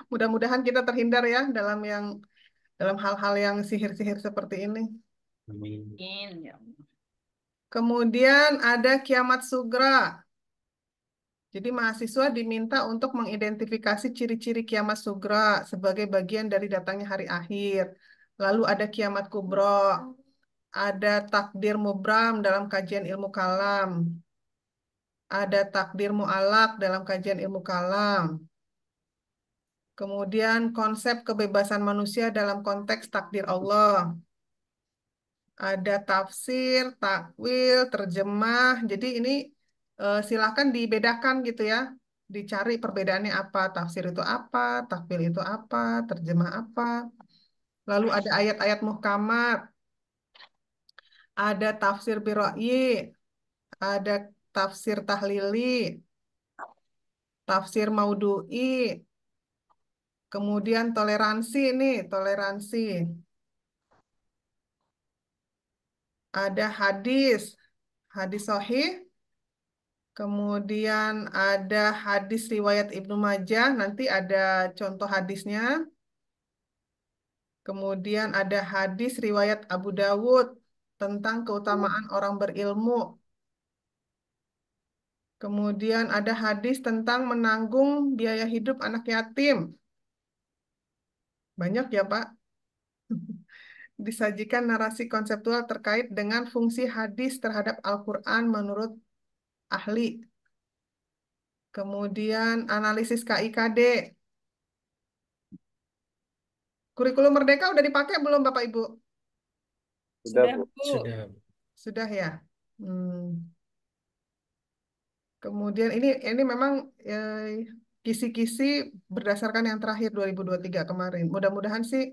Mudah-mudahan kita terhindar ya dalam hal-hal yang sihir-sihir seperti ini. Amin. Amin, ya Allah. Kemudian ada kiamat sugra. Jadi mahasiswa diminta untuk mengidentifikasi ciri-ciri kiamat sugra sebagai bagian dari datangnya hari akhir. Lalu ada kiamat kubro, ada takdir mubram dalam kajian ilmu kalam, ada takdir mu'alak dalam kajian ilmu kalam. Kemudian konsep kebebasan manusia dalam konteks takdir Allah. Ada tafsir, takwil, terjemah. Jadi ini silakan dibedakan gitu ya. Dicari perbedaannya apa. Tafsir itu apa, takwil itu apa, terjemah apa. Lalu ada ayat-ayat muhkamat, ada tafsir bira'yi, ada tafsir tahlili, tafsir maudu'i, kemudian toleransi nih, toleransi. Ada hadis, hadis sahih, kemudian ada hadis riwayat Ibnu Majah, nanti ada contoh hadisnya. Kemudian ada hadis riwayat Abu Dawud tentang keutamaan orang berilmu. Kemudian ada hadis tentang menanggung biaya hidup anak yatim. Banyak ya, Pak. Disajikan narasi konseptual terkait dengan fungsi hadis terhadap Al-Quran menurut ahli. Kemudian analisis KIKD. Kurikulum Merdeka udah dipakai belum Bapak Ibu? Sudah, Sudah, Bu. Bu. Sudah. Sudah ya. Kemudian ini memang kisi-kisi berdasarkan yang terakhir 2023 kemarin. Mudah-mudahan sih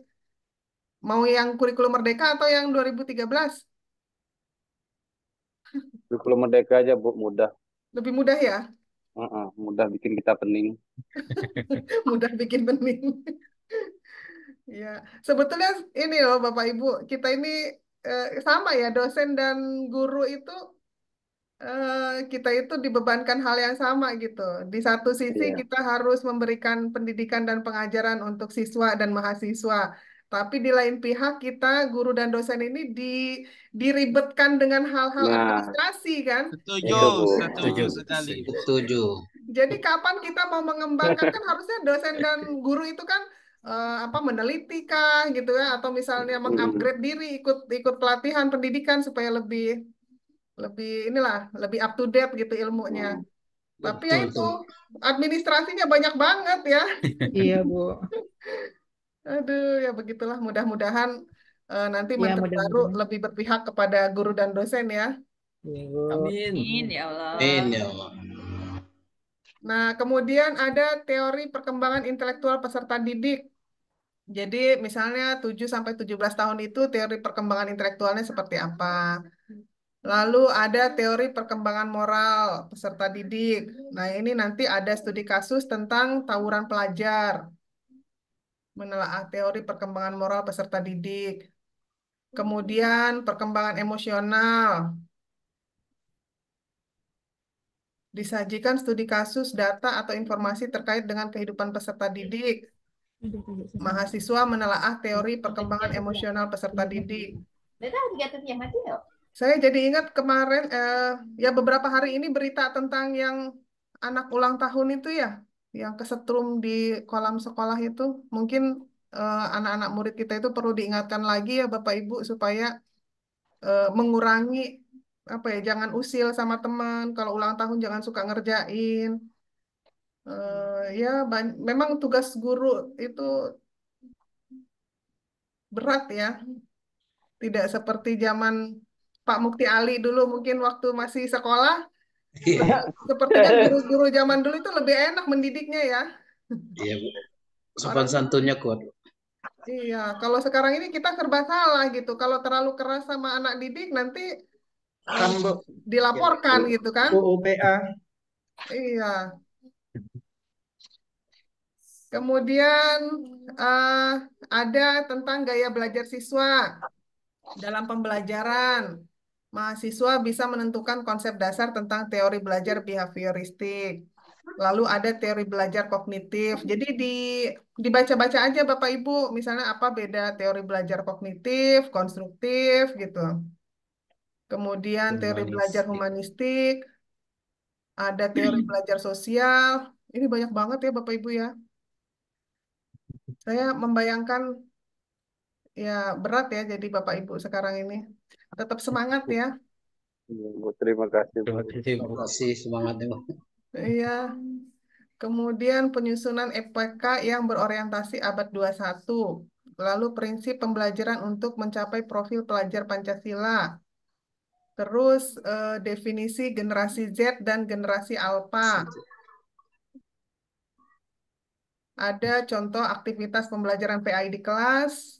mau yang kurikulum Merdeka atau yang 2013? Kurikulum Merdeka aja, Bu, mudah. Lebih mudah ya? Mudah bikin kita pening. Mudah bikin bening. Ya, sebetulnya ini loh Bapak Ibu, kita ini sama ya, dosen dan guru itu kita itu dibebankan hal yang sama gitu. Di satu sisi Iya. kita harus memberikan pendidikan dan pengajaran untuk siswa dan mahasiswa. Tapi di lain pihak kita guru dan dosen ini diribetkan dengan hal-hal Nah, administrasi kan. Setuju, itu, Bu. setuju sekali. Setuju. Jadi kapan kita mau mengembangkan kan harusnya dosen dan guru itu kan apa meneliti kah gitu ya atau misalnya mengupgrade diri ikut ikut pelatihan pendidikan supaya lebih inilah lebih up to date gitu ilmunya. Tapi ya itu Betul. administrasinya banyak banget ya. Iya, Bu. Aduh ya begitulah mudah-mudahan nanti Ya, menteri baru mudah-mudahan. lebih berpihak kepada guru dan dosen ya. Iya, Bu. Amin. Amin, ya Allah. Amin ya Allah. Nah, kemudian ada teori perkembangan intelektual peserta didik. Jadi misalnya 7 sampai 17 tahun itu teori perkembangan intelektualnya seperti apa? Lalu ada teori perkembangan moral peserta didik. Nah, ini nanti ada studi kasus tentang tawuran pelajar. Menelaah teori perkembangan moral peserta didik. Kemudian perkembangan emosional. Disajikan studi kasus, data, atau informasi terkait dengan kehidupan peserta didik. Mahasiswa menelaah teori perkembangan emosional peserta didik. Saya jadi ingat kemarin, ya beberapa hari ini berita tentang yang anak ulang tahun itu ya, yang kesetrum di kolam sekolah itu. Mungkin anak-anak murid kita itu perlu diingatkan lagi ya Bapak Ibu supaya mengurangi apa ya, jangan usil sama teman. Kalau ulang tahun jangan suka ngerjain. Ya memang tugas guru itu berat ya. Tidak seperti zaman Pak Mukti Ali dulu mungkin waktu masih sekolah. Iya, Sepertinya guru-guru zaman dulu itu lebih enak mendidiknya ya. iya Bu. Sopan Orang santunnya kuat. iya, kalau sekarang ini kita serba salah gitu. Kalau terlalu keras sama anak didik nanti eh, Kan Bu, dilaporkan gitu kan. UUPA. Iya. Kemudian eh, ada tentang gaya belajar siswa dalam pembelajaran. Mahasiswa bisa menentukan konsep dasar tentang teori belajar behavioristik. Lalu ada teori belajar kognitif. Jadi dibaca-baca aja Bapak Ibu, misalnya apa beda teori belajar kognitif, konstruktif gitu. Kemudian teori belajar Humanistik. humanistik, ada teori belajar sosial. Ini banyak banget ya Bapak Ibu ya. Saya membayangkan ya berat ya jadi Bapak Ibu sekarang ini. Tetap semangat ya. Bu, terima kasih, Bu. Terima kasih, Bu. Terima kasih semangatnya Bu. Iya. Kemudian penyusunan EPK yang berorientasi abad 21. Lalu prinsip pembelajaran untuk mencapai profil pelajar Pancasila. Terus definisi generasi Z dan generasi Alpha. Ada contoh aktivitas pembelajaran PAI di kelas.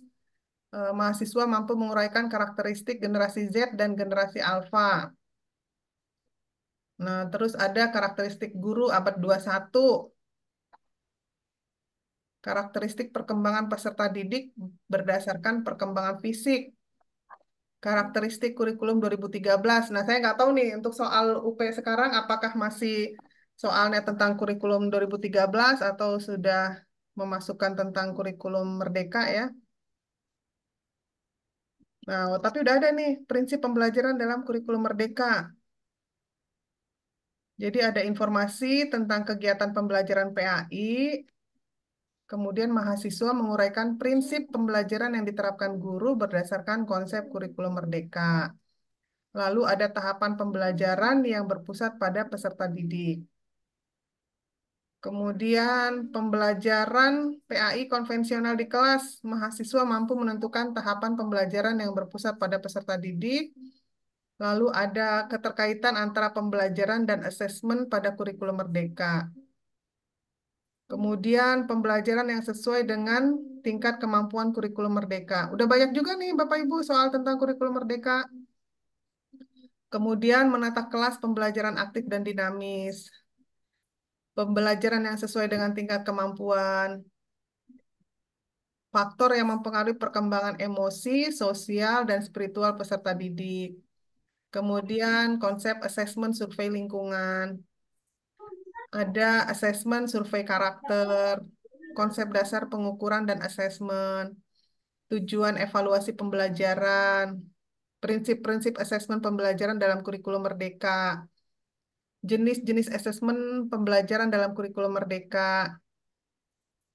Mahasiswa mampu menguraikan karakteristik generasi Z dan generasi Alpha. Nah, terus ada karakteristik guru abad 21. Karakteristik perkembangan peserta didik berdasarkan perkembangan fisik. Karakteristik kurikulum 2013. Nah, saya nggak tahu nih untuk soal UP sekarang apakah masih soalnya tentang kurikulum 2013 atau sudah memasukkan tentang kurikulum Merdeka ya. Nah, tapi udah ada nih prinsip pembelajaran dalam kurikulum Merdeka. Jadi ada informasi tentang kegiatan pembelajaran PAI, kemudian mahasiswa menguraikan prinsip pembelajaran yang diterapkan guru berdasarkan konsep kurikulum Merdeka. Lalu ada tahapan pembelajaran yang berpusat pada peserta didik. Kemudian pembelajaran PAI konvensional di kelas, mahasiswa mampu menentukan tahapan pembelajaran yang berpusat pada peserta didik. Lalu ada keterkaitan antara pembelajaran dan asesmen pada kurikulum Merdeka. Kemudian pembelajaran yang sesuai dengan tingkat kemampuan kurikulum Merdeka. Udah banyak juga nih Bapak Ibu soal tentang kurikulum Merdeka. Kemudian menata kelas pembelajaran aktif dan dinamis. Pembelajaran yang sesuai dengan tingkat kemampuan. Faktor yang mempengaruhi perkembangan emosi, sosial, dan spiritual peserta didik. Kemudian konsep asesmen survei lingkungan. Ada asesmen survei karakter, konsep dasar pengukuran dan asesmen, tujuan evaluasi pembelajaran, prinsip-prinsip asesmen pembelajaran dalam kurikulum Merdeka, jenis-jenis asesmen pembelajaran dalam kurikulum Merdeka,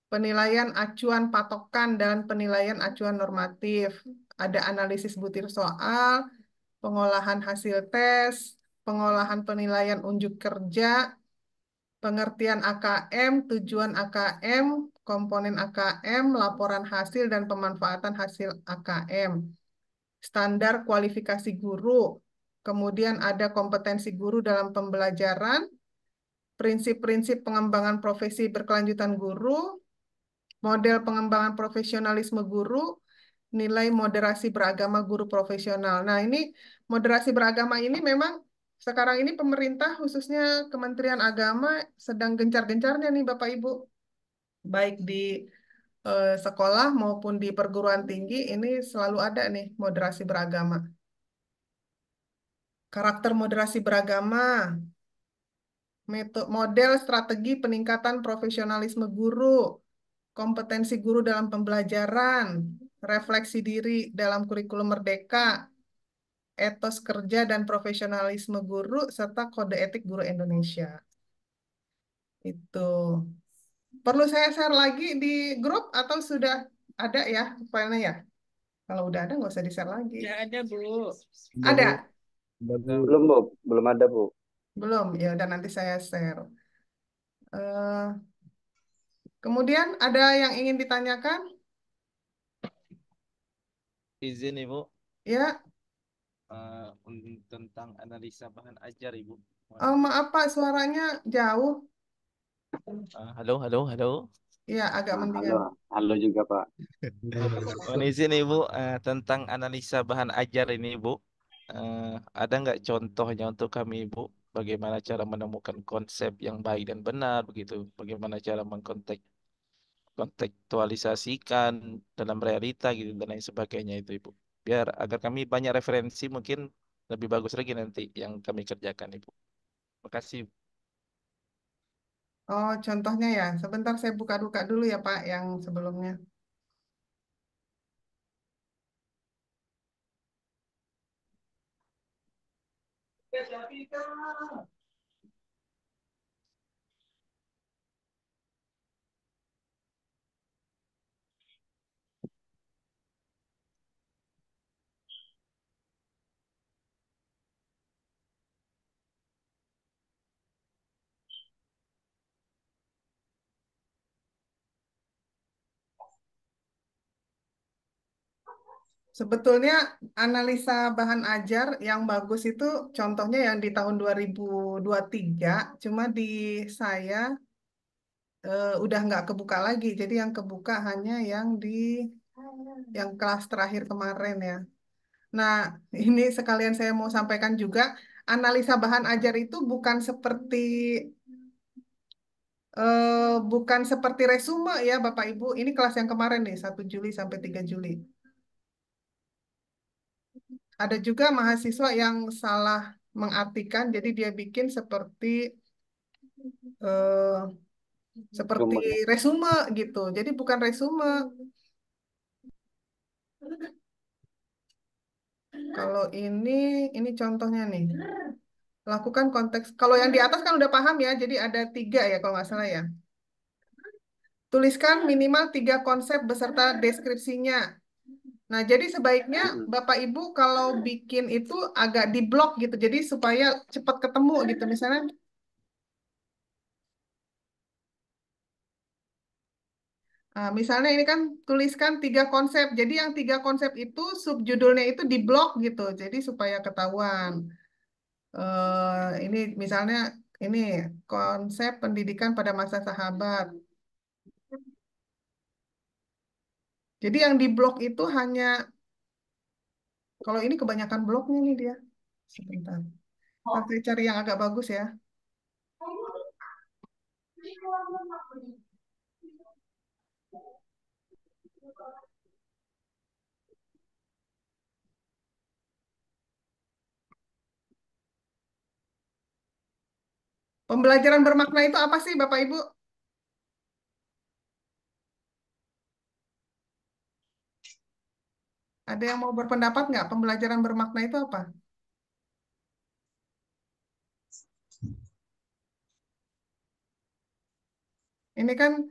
penilaian acuan patokan dan penilaian acuan normatif, ada analisis butir soal, pengolahan hasil tes, pengolahan penilaian unjuk kerja, pengertian AKM, tujuan AKM, komponen AKM, laporan hasil dan pemanfaatan hasil AKM, standar kualifikasi guru, kemudian ada kompetensi guru dalam pembelajaran, prinsip-prinsip pengembangan profesi berkelanjutan guru, model pengembangan profesionalisme guru, nilai moderasi beragama guru profesional. Nah, ini moderasi beragama ini memang sekarang ini pemerintah khususnya Kementerian Agama sedang gencar-gencarnya nih Bapak Ibu. Baik di sekolah maupun di perguruan tinggi ini selalu ada nih moderasi beragama. Karakter moderasi beragama, model strategi peningkatan profesionalisme guru, kompetensi guru dalam pembelajaran, refleksi diri dalam kurikulum Merdeka, etos kerja dan profesionalisme guru, serta kode etik guru Indonesia. Itu. Perlu saya share lagi di grup atau sudah ada ya filenya ya? Kalau udah ada nggak usah di-share lagi. Udah ada, Bu. Ada? Belum, Bu. Belum ada, Bu. Belum? Ya udah nanti saya share. Eh, kemudian ada yang ingin ditanyakan? Izin Ibu. Ya, Tentang analisa bahan ajar, Ibu. maaf Pak, suaranya jauh. Halo, halo, halo. Ya, agak Halo, mendingan. halo juga Pak. Mohon izin Ibu, tentang analisa bahan ajar ini Ibu, ada nggak contohnya untuk kami Ibu, bagaimana cara menemukan konsep yang baik dan benar begitu, bagaimana cara kontekstualisasikan dalam realita gitu dan lain sebagainya itu Ibu. Biar agar kami banyak referensi mungkin lebih bagus lagi nanti yang kami kerjakan Ibu. Makasih. Oh, contohnya ya. Sebentar saya buka-buka dulu ya Pak yang sebelumnya. Sebetulnya analisa bahan ajar yang bagus itu contohnya yang di tahun 2023, cuma di saya udah nggak kebuka lagi. Jadi yang kebuka hanya yang kelas terakhir kemarin ya. Nah, ini sekalian saya mau sampaikan juga, analisa bahan ajar itu bukan seperti resume ya Bapak Ibu. Ini kelas yang kemarin nih, 1 Juli sampai 3 Juli. Ada juga mahasiswa yang salah mengartikan, jadi dia bikin eh, seperti Sumber. resume gitu. Jadi bukan resume. Kalau ini contohnya nih. Lakukan konteks. Kalau yang di atas kan udah paham ya. Jadi ada 3 ya kalau nggak salah ya. Tuliskan minimal 3 konsep beserta deskripsinya. Nah, jadi sebaiknya Bapak Ibu kalau bikin itu agak di blok gitu. Jadi supaya cepat ketemu gitu. Misalnya misalnya ini kan tuliskan 3 konsep. Jadi yang 3 konsep itu subjudulnya itu di blok gitu. Jadi supaya ketahuan. Ini misalnya ini konsep pendidikan pada masa sahabat. Jadi yang di blok itu hanya kalau ini kebanyakan bloknya nih dia. Sebentar. Saya cari yang agak bagus ya. Pembelajaran bermakna itu apa sih Bapak Ibu? Ada yang mau berpendapat nggak? Pembelajaran bermakna itu apa? Ini kan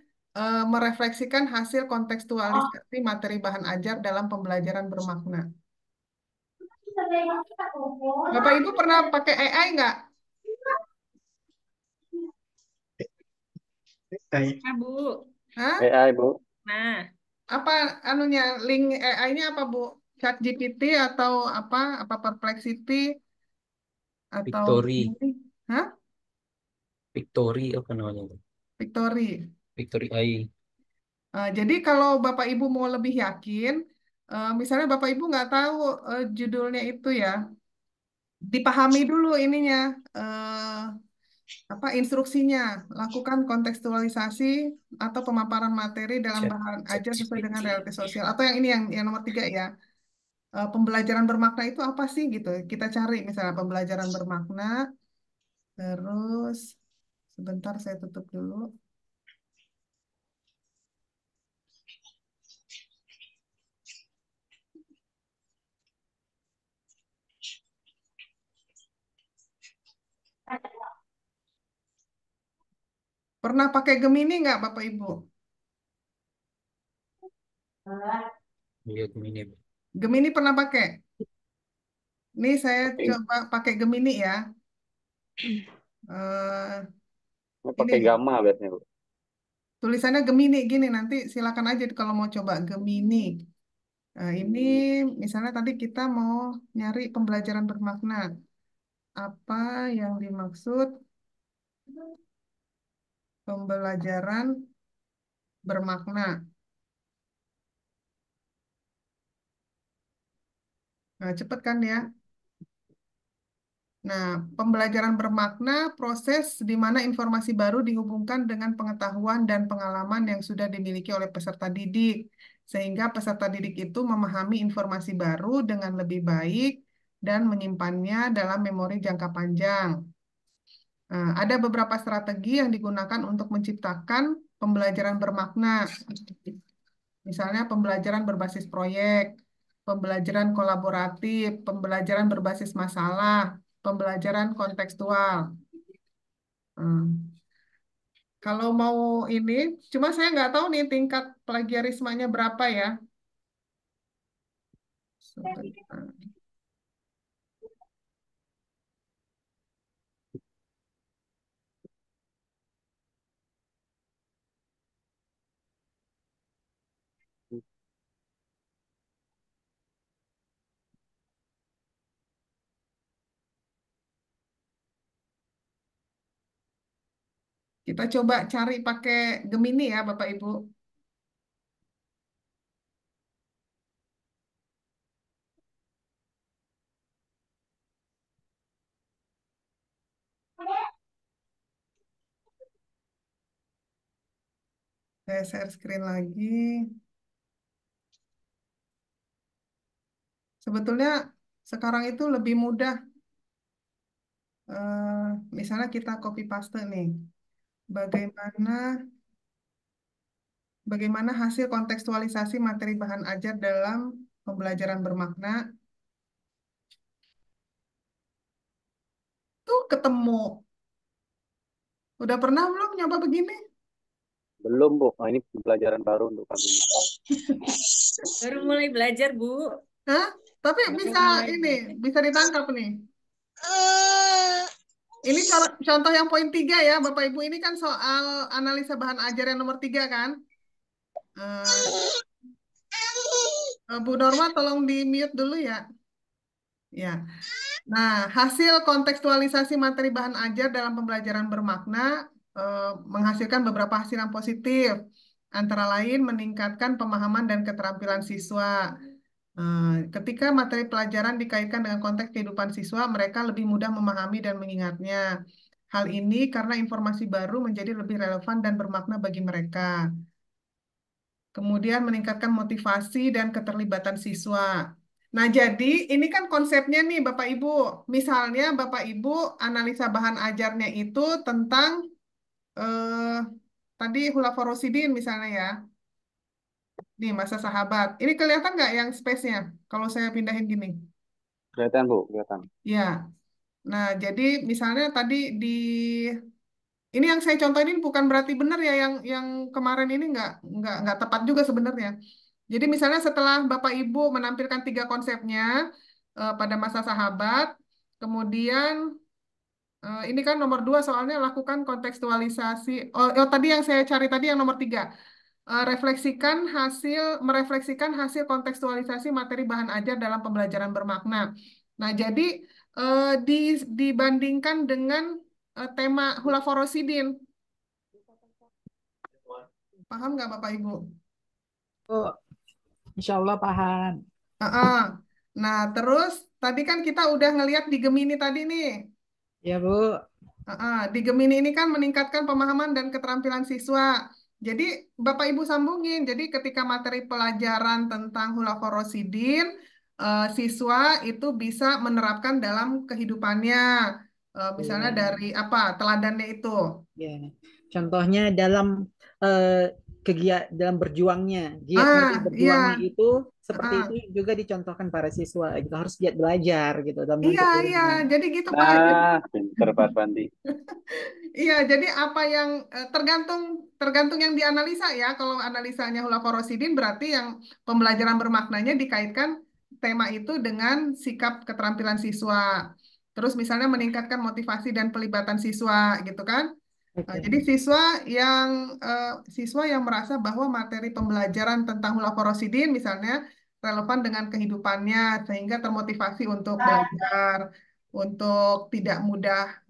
merefleksikan hasil kontekstualisasi materi bahan ajar dalam pembelajaran bermakna. Bapak Ibu pernah pakai AI nggak? Nah, Bu. Hah? AI Bu. Nah, Apa anunya link AI-nya apa Bu? ChatGPT atau apa? Apa Perplexity atau Victory, Gemini? Hah? Victory apa namanya? Victory. Victory AI. Jadi kalau Bapak Ibu mau lebih yakin, misalnya Bapak Ibu nggak tahu judulnya itu ya, dipahami dulu ininya, apa instruksinya, lakukan kontekstualisasi atau pemaparan materi dalam Chat, bahan chat ajar sesuai dengan GPT. reality sosial. Atau yang ini yang nomor 3 ya, pembelajaran bermakna itu apa sih gitu? Kita cari misalnya pembelajaran bermakna, terus sebentar saya tutup dulu. Pernah pakai Gemini nggak Bapak Ibu? Lihat ini. Gemini pernah pakai? Ini saya Pakai coba pakai Gemini ya. Eh, pakai ini gamma biasanya Bu. tulisannya Gemini gini nanti silakan aja kalau mau coba Gemini. Ini misalnya tadi kita mau nyari pembelajaran bermakna. Apa yang dimaksud pembelajaran bermakna? Nah, cepet kan ya? Nah, pembelajaran bermakna proses di mana informasi baru dihubungkan dengan pengetahuan dan pengalaman yang sudah dimiliki oleh peserta didik, sehingga peserta didik itu memahami informasi baru dengan lebih baik dan menyimpannya dalam memori jangka panjang. Nah, ada beberapa strategi yang digunakan untuk menciptakan pembelajaran bermakna. Misalnya pembelajaran berbasis proyek, pembelajaran kolaboratif, pembelajaran berbasis masalah, pembelajaran kontekstual. Hmm. Kalau mau ini, cuma saya nggak tahu nih tingkat plagiarismenya berapa ya. Sebentar. Kita coba cari pakai Gemini ya, Bapak Ibu. Saya share screen lagi. Sebetulnya sekarang itu lebih mudah. Misalnya kita copy paste nih. Bagaimana bagaimana hasil kontekstualisasi materi bahan ajar dalam pembelajaran bermakna? Tuh ketemu. Udah pernah belum nyoba begini? Belum, Bu. Ini pelajaran baru untuk kami. Baru mulai belajar, Bu. Hah? Tapi Baru bisa mulai ini, belajar. bisa ditangkap nih. Ini contoh yang poin 3 ya, Bapak Ibu. Ini kan soal analisa bahan ajar yang nomor 3 kan? Bu Norma tolong di mute dulu ya. Ya. Nah, hasil kontekstualisasi materi bahan ajar dalam pembelajaran bermakna menghasilkan beberapa hasil yang positif. Antara lain meningkatkan pemahaman dan keterampilan siswa. Ketika materi pelajaran dikaitkan dengan konteks kehidupan siswa, mereka lebih mudah memahami dan mengingatnya. Hal ini karena informasi baru menjadi lebih relevan dan bermakna bagi mereka. Kemudian meningkatkan motivasi dan keterlibatan siswa. Nah, jadi ini kan konsepnya nih Bapak Ibu. Misalnya Bapak Ibu analisa bahan ajarnya itu tentang eh, tadi hulaforosidin misalnya ya. Nih masa sahabat. Ini kelihatan nggak yang space-nya kalau saya pindahin gini? Kelihatan, Bu, kelihatan. Ya. Nah, jadi misalnya tadi di ini yang saya contohin ini bukan berarti benar ya yang kemarin ini nggak tepat juga sebenarnya. Jadi misalnya setelah Bapak Ibu menampilkan 3 konsepnya pada masa sahabat, kemudian ini kan nomor 2 soalnya lakukan kontekstualisasi. Tadi yang saya cari tadi yang nomor 3. Merefleksikan hasil kontekstualisasi materi bahan ajar dalam pembelajaran bermakna. Nah, jadi dibandingkan dengan tema hulaforosidin. Paham nggak Bapak Ibu? Oh, insya Allah paham. Nah, terus tadi kan kita udah ngelihat di Gemini tadi nih. Ya, Bu. Di Gemini ini kan meningkatkan pemahaman dan keterampilan siswa. Jadi Bapak Ibu sambungin. Jadi ketika materi pelajaran tentang hulaforosidin, siswa itu bisa menerapkan dalam kehidupannya. Misalnya dari apa? Teladannya itu. Ya. Contohnya dalam dalam berjuangnya, giat nanti berjuangnya Iya. itu seperti itu juga dicontohkan para siswa gitu, harus giat belajar gitu dalam Iya, bentuk iya. Jadi gitu Pak. Nah, pinter Pak Pandi. Iya, jadi apa yang tergantung yang dianalisa ya. Kalau analisanya hulaforosidin berarti yang pembelajaran bermaknanya dikaitkan tema itu dengan sikap keterampilan siswa. Terus misalnya meningkatkan motivasi dan pelibatan siswa gitu kan. Jadi siswa yang merasa bahwa materi pembelajaran tentang hulaforosidin misalnya relevan dengan kehidupannya sehingga termotivasi untuk belajar, untuk tidak mudah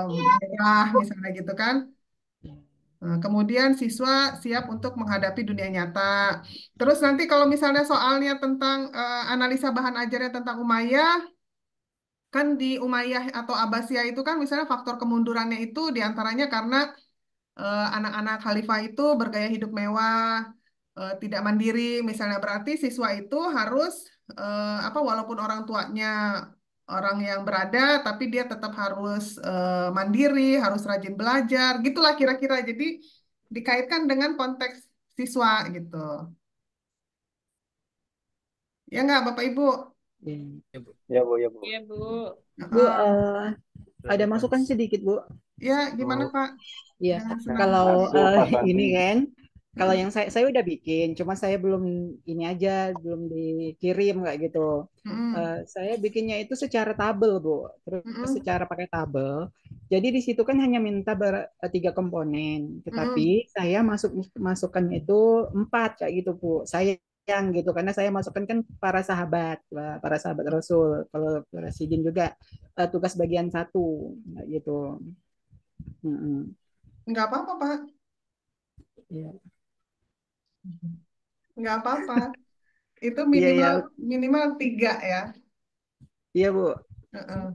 menyerah misalnya gitu kan. Nah, kemudian siswa siap untuk menghadapi dunia nyata. Terus nanti kalau misalnya soalnya tentang analisa bahan ajarnya tentang Umayyah, kan di Umayyah atau Abbasiyah itu kan misalnya faktor kemundurannya itu diantaranya karena anak-anak khalifah itu bergaya hidup mewah, tidak mandiri, misalnya berarti siswa itu harus apa walaupun orang tuanya orang yang berada, tapi dia tetap harus mandiri, harus rajin belajar, gitulah kira-kira. Jadi dikaitkan dengan konteks siswa gitu. Ya nggak, Bapak Ibu? Ya, Bu. Ya Bu, ya Bu. Iya, Bu. Bu, Heeh. ada masukan sedikit, Bu. Ya, gimana Oh, Pak? iya. Dengan senang Kalau hati. Masuk Pak ini Sandi. kan, kalau yang saya udah bikin, cuma saya belum ini aja, belum dikirim kayak gitu. Mm-mm. Saya bikinnya itu secara tabel, Bu. Terus Mm-mm. secara pakai tabel. Jadi di situ kan hanya minta 3 komponen, tetapi Mm-mm. saya masukkannya itu 4 kayak gitu, Bu. Sayang gitu karena saya masukkan kan para sahabat Rasul. Kalau Presiden juga tugas bagian 1 kayak gitu. Mm-mm. Nggak apa-apa, Pak. Iya, Nggak apa-apa. Itu iya, iya, minimal minimal 3 ya. iya, Bu. Heeh.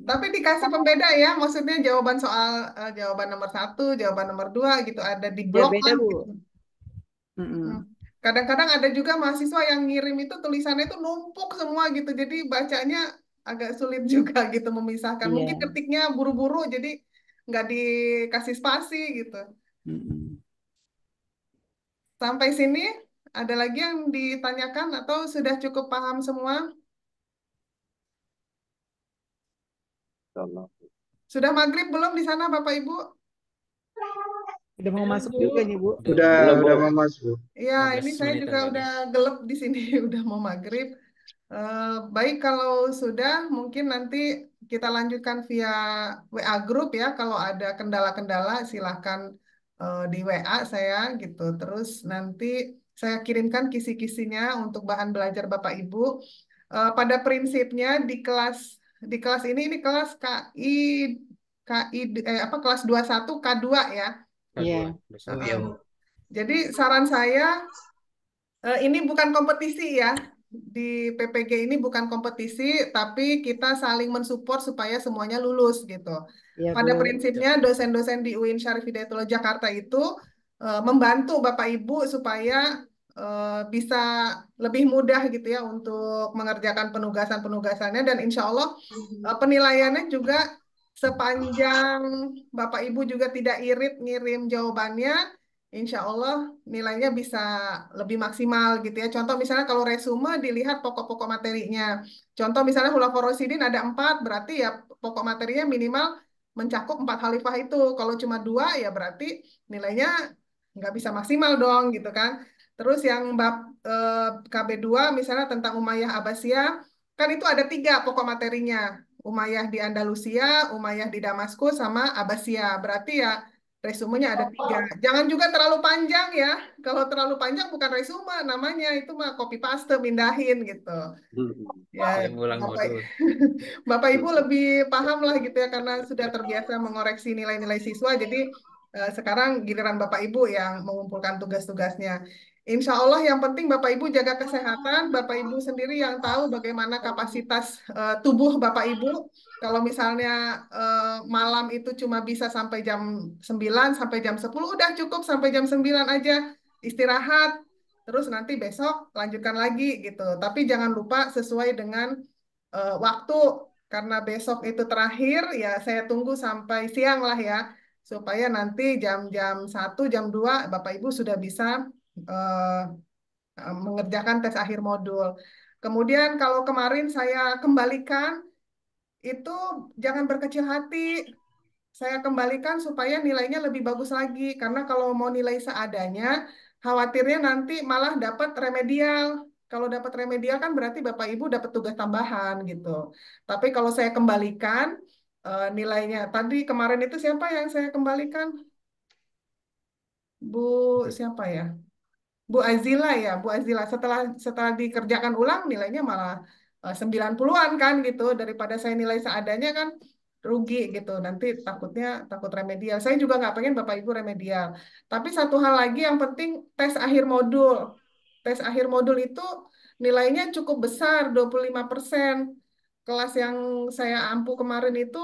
Tapi dikasih pembeda ya, maksudnya jawaban soal jawaban nomor 1, jawaban nomor 2 gitu ada di Ya blok beda, lah Bu. gitu. Mm. Mm-mm. Kadang-kadang ada juga mahasiswa yang ngirim itu tulisannya itu numpuk semua gitu, jadi bacanya agak sulit juga gitu memisahkan. Mungkin Iya. ketiknya buru-buru, jadi nggak dikasih spasi gitu. Mm-mm. Sampai sini ada lagi yang ditanyakan atau sudah cukup paham semua? Insyaallah. Sudah maghrib belum di sana Bapak Ibu? Udah mau Belum, masuk Bu. juga nih, Bu. Udah Belum Bu. udah mau masuk. Iya, 15 ini saya menitan juga lagi. udah gelap di sini, udah mau maghrib. Eh, Baik, kalau sudah mungkin nanti kita lanjutkan via WA grup ya. Kalau ada kendala-kendala silahkan di WA saya gitu. Terus nanti saya kirimkan kisi-kisinya untuk bahan belajar Bapak Ibu. Pada prinsipnya di kelas ini kelas KI apa kelas 21 K2 ya. Iya. K2. Oh Heeh. iya, Bu. Jadi saran saya ini bukan kompetisi ya. Di PPG ini bukan kompetisi, tapi kita saling mensupport supaya semuanya lulus gitu. Iya, Bu. Pada prinsipnya dosen-dosen di UIN Syarif Hidayatullah Jakarta itu membantu Bapak Ibu supaya bisa lebih mudah gitu ya untuk mengerjakan penugasan-penugasannya dan insya Allah penilaiannya juga sepanjang Bapak Ibu juga tidak irit ngirim jawabannya, insya Allah nilainya bisa lebih maksimal gitu ya. Contoh misalnya kalau resume dilihat pokok-pokok materinya. Contoh misalnya Hulaforosidin ada 4, berarti ya pokok materinya minimal mencakup 4 khalifah itu. Kalau cuma 2 ya berarti nilainya nggak bisa maksimal dong gitu kan. Terus yang bab KB2 misalnya tentang Umayyah Abbasiyah, kan itu ada 3 pokok materinya. Umayyah di Andalusia, Umayyah di Damaskus, sama Abbasiyah. Berarti ya resumenya ada 3. Jangan juga terlalu panjang ya. Kalau terlalu panjang bukan resume namanya, itu mah copy paste, mindahin gitu. Ya, Saya ngulang Bapak, modul. Bapak Ibu lebih paham lah gitu ya karena sudah terbiasa mengoreksi nilai-nilai siswa. Jadi sekarang giliran Bapak Ibu yang mengumpulkan tugas-tugasnya. Insya Allah yang penting Bapak Ibu jaga kesehatan. Bapak Ibu sendiri yang tahu bagaimana kapasitas tubuh Bapak Ibu. Kalau misalnya malam itu cuma bisa sampai jam 9 sampai jam 10 udah cukup sampai jam 9 aja istirahat. Terus nanti besok lanjutkan lagi gitu. Tapi jangan lupa sesuai dengan waktu karena besok itu terakhir ya saya tunggu sampai siang lah ya supaya nanti jam-jam 1 jam 2 Bapak Ibu sudah bisa eh, mengerjakan tes akhir modul. Kemudian kalau kemarin saya kembalikan itu jangan berkecil hati. Saya kembalikan supaya nilainya lebih bagus lagi karena kalau mau nilai seadanya khawatirnya nanti malah dapat remedial. Kalau dapat remedial kan berarti Bapak Ibu dapat tugas tambahan gitu. Tapi kalau saya kembalikan nilainya tadi kemarin itu siapa yang saya kembalikan? Bu siapa ya? Bu Azila ya, Bu Azila. Setelah dikerjakan ulang nilainya malah 90-an kan gitu. Daripada saya nilai seadanya kan rugi gitu. Nanti takut remedial. Saya juga nggak pengen Bapak Ibu remedial. Tapi satu hal lagi yang penting tes akhir modul. Tes akhir modul itu nilainya cukup besar, 25%. Kelas yang saya ampu kemarin itu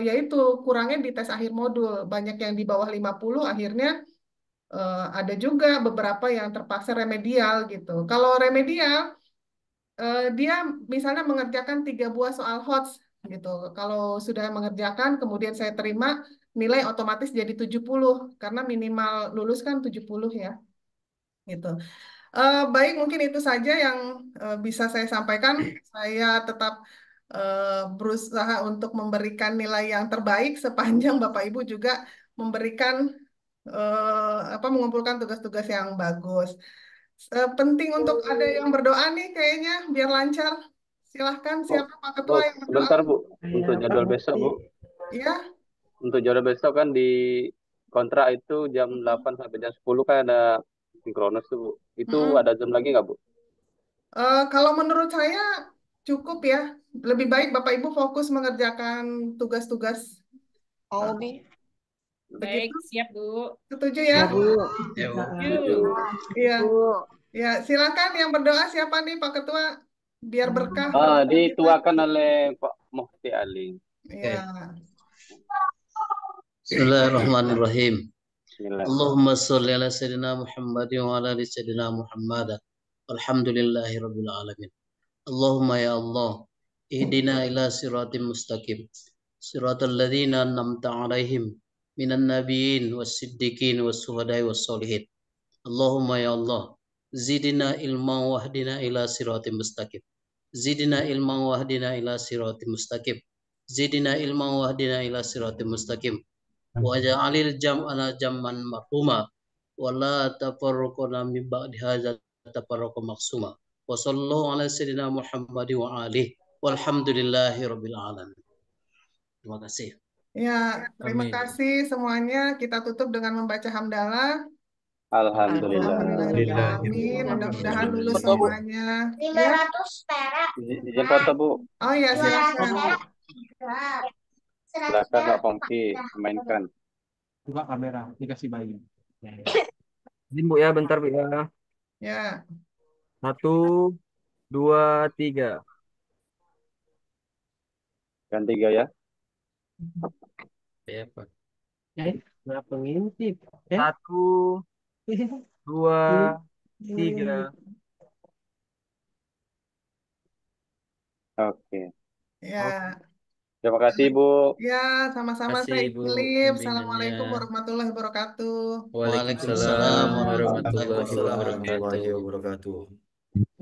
yaitu kurangnya di tes akhir modul. Banyak yang di bawah 50 akhirnya ada juga beberapa yang terpaksa remedial gitu. Kalau remedial, dia misalnya mengerjakan 3 buah soal HOTS gitu. Kalau sudah mengerjakan, kemudian saya terima, nilai otomatis jadi 70, karena minimal lulus kan 70 ya. Gitu. Baik, mungkin itu saja yang bisa saya sampaikan. Saya tetap berusaha untuk memberikan nilai yang terbaik sepanjang Bapak Ibu juga memberikan mengumpulkan tugas-tugas yang bagus. Penting untuk ada yang berdoa nih kayaknya biar lancar. Silahkan siapa Pak Ketua yang berdoa? Sebentar Bu, untuk jadwal besok Bu. Iya. Untuk jadwal besok kan di kontrak itu jam 8 sampai jam 10 kan ada sinkronus tuh Bu. Itu ada jam lagi nggak Bu? Kalau menurut saya cukup ya. Lebih baik Bapak Ibu fokus mengerjakan tugas-tugas. Lebih. Baik, Begitu? siap Bu. Setuju ya? Ya, Bu. Setuju. Iya. Ya, silakan yang berdoa siapa nih Pak Ketua? Biar berkah. Dituakan oleh Pak Mufti Ali. Iya. Bismillahirrahmanirrahim. Allahumma sholli ala sayyidina Muhammad wa ala ali sayyidina Muhammad. Alhamdulillahi rabbil alamin. Allahumma ya Allah, ihdina ila siratim mustaqim. Siratal ladzina an'amta alaihim minan nabiyyin was-siddiqin was-syuhada'i was-sholihin. Allahumma ya Allah, zidina ilma wahdina ila siratim mustaqim. Zidina ilma wahdina ila siratim mustaqim. Zidina ilma wahdina ila siratim mustaqim. Waja'alil jam'ana jam'an marhuma wa la tafarruquna min ba'di hadza tafarruqa maksuma. Wa sallallahu ala sayyidina Muhammad wa alihi walhamdulillahi rabbil alamin. Terima kasih. Ya, terima Amin. kasih semuanya. Kita tutup dengan membaca hamdalah. Alhamdulillah. Amin. Mudah-mudahan lulus Foto, Bu. semuanya. 500 perak. Izin foto Bu. Oh ya, silakan. Silakan Pak Pongki mainkan. Buka kamera, dikasih bayi. Izin Bu ya, bentar Bu ya. Ya. 1, 2, 3. Yang 3 ya. Ya, Pak. Kenapa ngintip? 1, 2, 3. Oke. Ya. Terima kasih Bu. Ya, sama-sama Kasih, saya Bu, Iqlip. bimbingannya. Assalamualaikum warahmatullahi wabarakatuh. Waalaikumsalam warahmatullahi wabarakatuh. wabarakatuh.